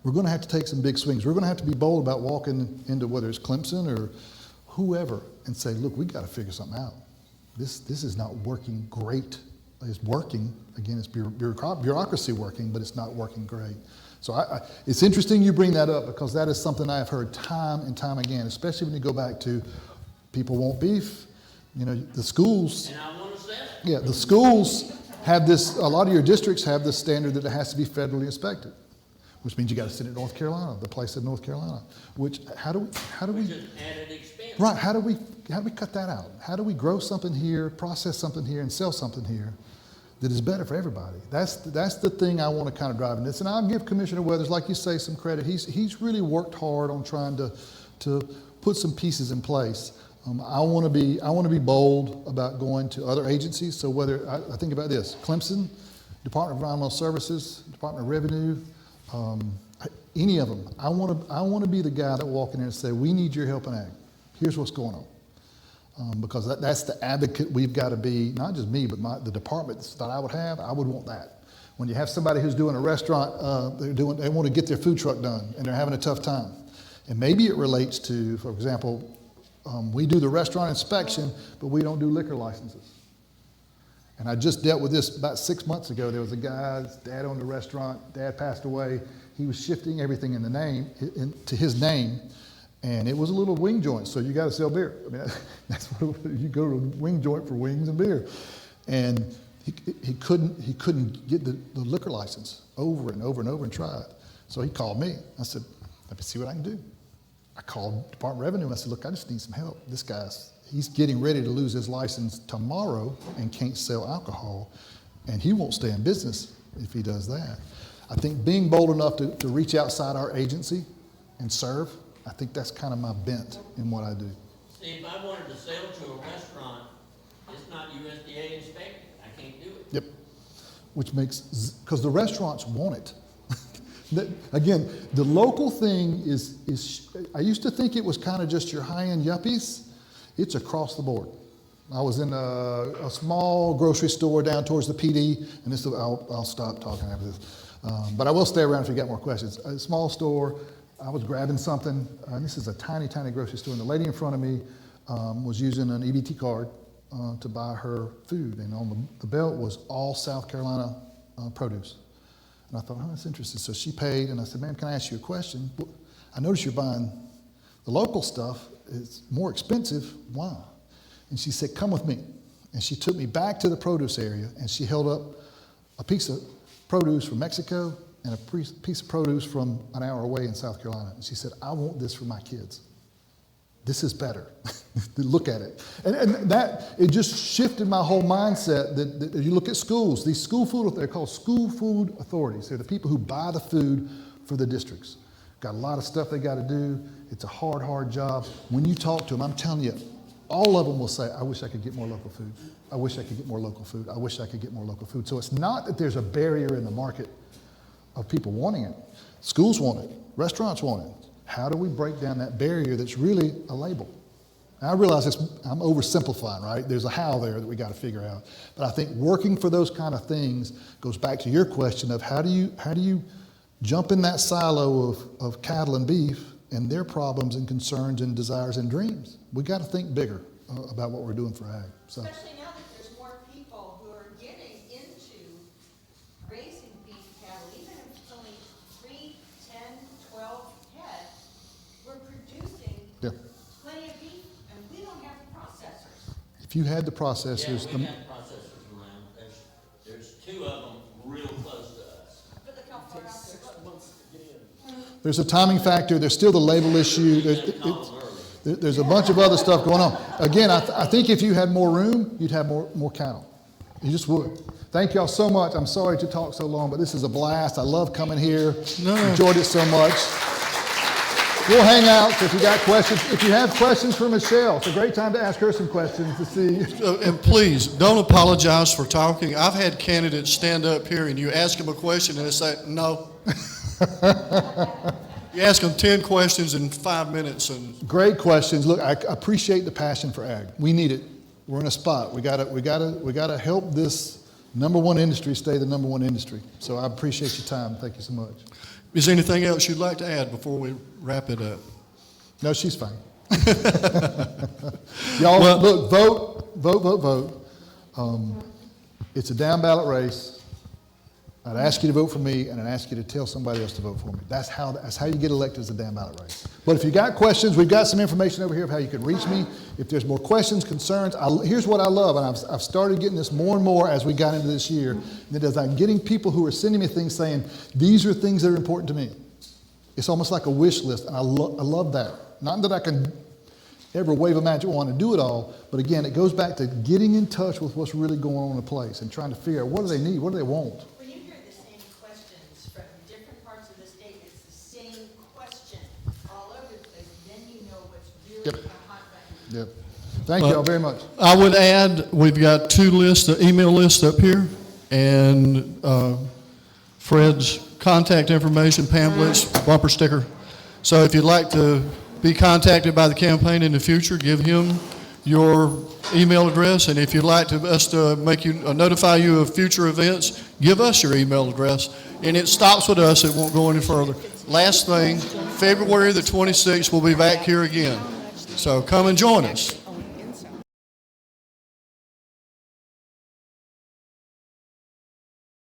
We're going to have to take some big swings. We're going to have to be bold about walking into whether it's Clemson or whoever and say, look, we got to figure something out. This is not working great. It's working. Again, it's bureaucracy working, but it's not working great. So it's interesting you bring that up because that is something I have heard time and time again, especially when you go back to people want beef. You know, the schools. And I want to say it. Yeah, the schools have this, a lot of your districts have this standard that it has to be federally inspected, which means you got to send it to North Carolina, the place in North Carolina, which how do we, Which is added expense. right, how do we cut that out? How do we grow something here, process something here, and sell something here that is better for everybody? That's the thing I want to kind of drive in this. And I'll give Commissioner Weathers, like you say, some credit. He's really worked hard on trying to put some pieces in place. I want to be bold about going to other agencies. So whether I think about this, Clemson, Department of Environmental Services, Department of Revenue, any of them, I want to be the guy that walk in there and say, we need your help in ag. Here's what's going on. Because that's the advocate we've got to be, not just me, but the departments that I would have, I would want that. When you have somebody who's doing a restaurant, they want to get their food truck done and they're having a tough time. And maybe it relates to, for example, we do the restaurant inspection, but we don't do liquor licenses. And I just dealt with this about 6 months ago. There was a guy, his dad owned a restaurant, dad passed away. He was shifting everything in the name, to his name. And it was a little wing joint, so you got to sell beer. I mean, that's what you go to a wing joint for wings and beer. And he couldn't get the liquor license over and over and over and tried. So he called me. I said, let me see what I can do. I called Department of Revenue. I said, look, I just need some help. This he's getting ready to lose his license tomorrow and can't sell alcohol, and he won't stay in business if he does that. I think being bold enough to reach outside our agency and serve, I think that's kind of my bent in what I do. See, if I wanted to sell to a restaurant, it's not USDA inspected. I can't do it. Yep. Which makes, because the restaurants want it. Again, the local thing is, I used to think it was kind of just your high-end yuppies. It's across the board. I was in a small grocery store down towards the PD, and I'll stop talking after this. But I will stay around if you got more questions. A small store, I was grabbing something, and this is a tiny, tiny grocery store, and the lady in front of me was using an EBT card to buy her food, and on the belt was all South Carolina produce. And I thought, oh, that's interesting. So she paid, and I said, ma'am, can I ask you a question? Well, I noticed you're buying the local stuff. It's more expensive. Why? And she said, come with me. And she took me back to the produce area, and she held up a piece of produce from Mexico and a piece of produce from an hour away in South Carolina. And she said, I want this for my kids. This is better. Look at it. And that, it just shifted my whole mindset that you look at schools, these school food, they're called school food authorities. They're the people who buy the food for the districts. Got a lot of stuff they got to do. It's a hard, hard job. When you talk to them, I'm telling you, all of them will say, I wish I could get more local food. I wish I could get more local food. I wish I could get more local food. So it's not that there's a barrier in the market of people wanting it. Schools want it. Restaurants want it. How do we break down that barrier that's really a label? Now, I realize I'm oversimplifying, right? There's a how there that we got to figure out. But I think working for those kind of things goes back to your question of how do you jump in that silo of cattle and beef and their problems and concerns and desires and dreams. We got to think bigger about what we're doing for ag. So. Especially now that there's more people who are getting into raising beef cattle, even if it's only 3, 10, 12 head, we're producing plenty of beef, and we don't have the processors. If you had the processors, Yeah, we have processors around. There's 2 of them real close to us. But look how far out they're looking. there's a timing factor. There's still the label issue. There's a bunch of other stuff going on. Again, I think if you had more room, you'd have more cattle. You just would. Thank y'all so much. I'm sorry to talk so long, but this is a blast. I love coming here. Enjoyed it so much. We'll hang out if you got questions. If you have questions for Michelle, it's a great time to ask her some questions to see. And please, don't apologize for talking. I've had candidates stand up here and you ask them a question and they say, no. You ask them 10 questions in 5 minutes. Great questions. Look, I appreciate the passion for ag. We need it. We're in a spot. We gotta help this #1 industry stay the #1 industry. So I appreciate your time. Thank you so much. Is there anything else you'd like to add before we wrap it up? No, she's fine. Y'all, Well- look, vote. It's a down ballot race. I'd ask you to vote for me, and I'd ask you to tell somebody else to vote for me. That's how you get elected, as a down ballot race. But if you got questions, we've got some information over here of how you can reach me. If there's more questions, concerns, here's what I love, and I've started getting this more and more as we got into this year. That is, I'm getting people who are sending me things saying, these are things that are important to me. It's almost like a wish list, and I love that. Not that I can ever wave a magic wand and do it all, but again, it goes back to getting in touch with what's really going on in the place and trying to figure out what do they need, what do they want. When you hear the same questions from different parts of the state, it's the same question all over the place, then you know what's really Yep. a hot button. Yep. Thank you all very much. I would add, we've got 2 lists, the email list up here, and Fred's contact information, pamphlets, bumper sticker. So if you'd like to be contacted by the campaign in the future, give him your email address, and if you'd like us to notify you of future events, give us your email address, and it stops with us, it won't go any further. Last thing, February the 26th, we'll be back here again. So come and join us.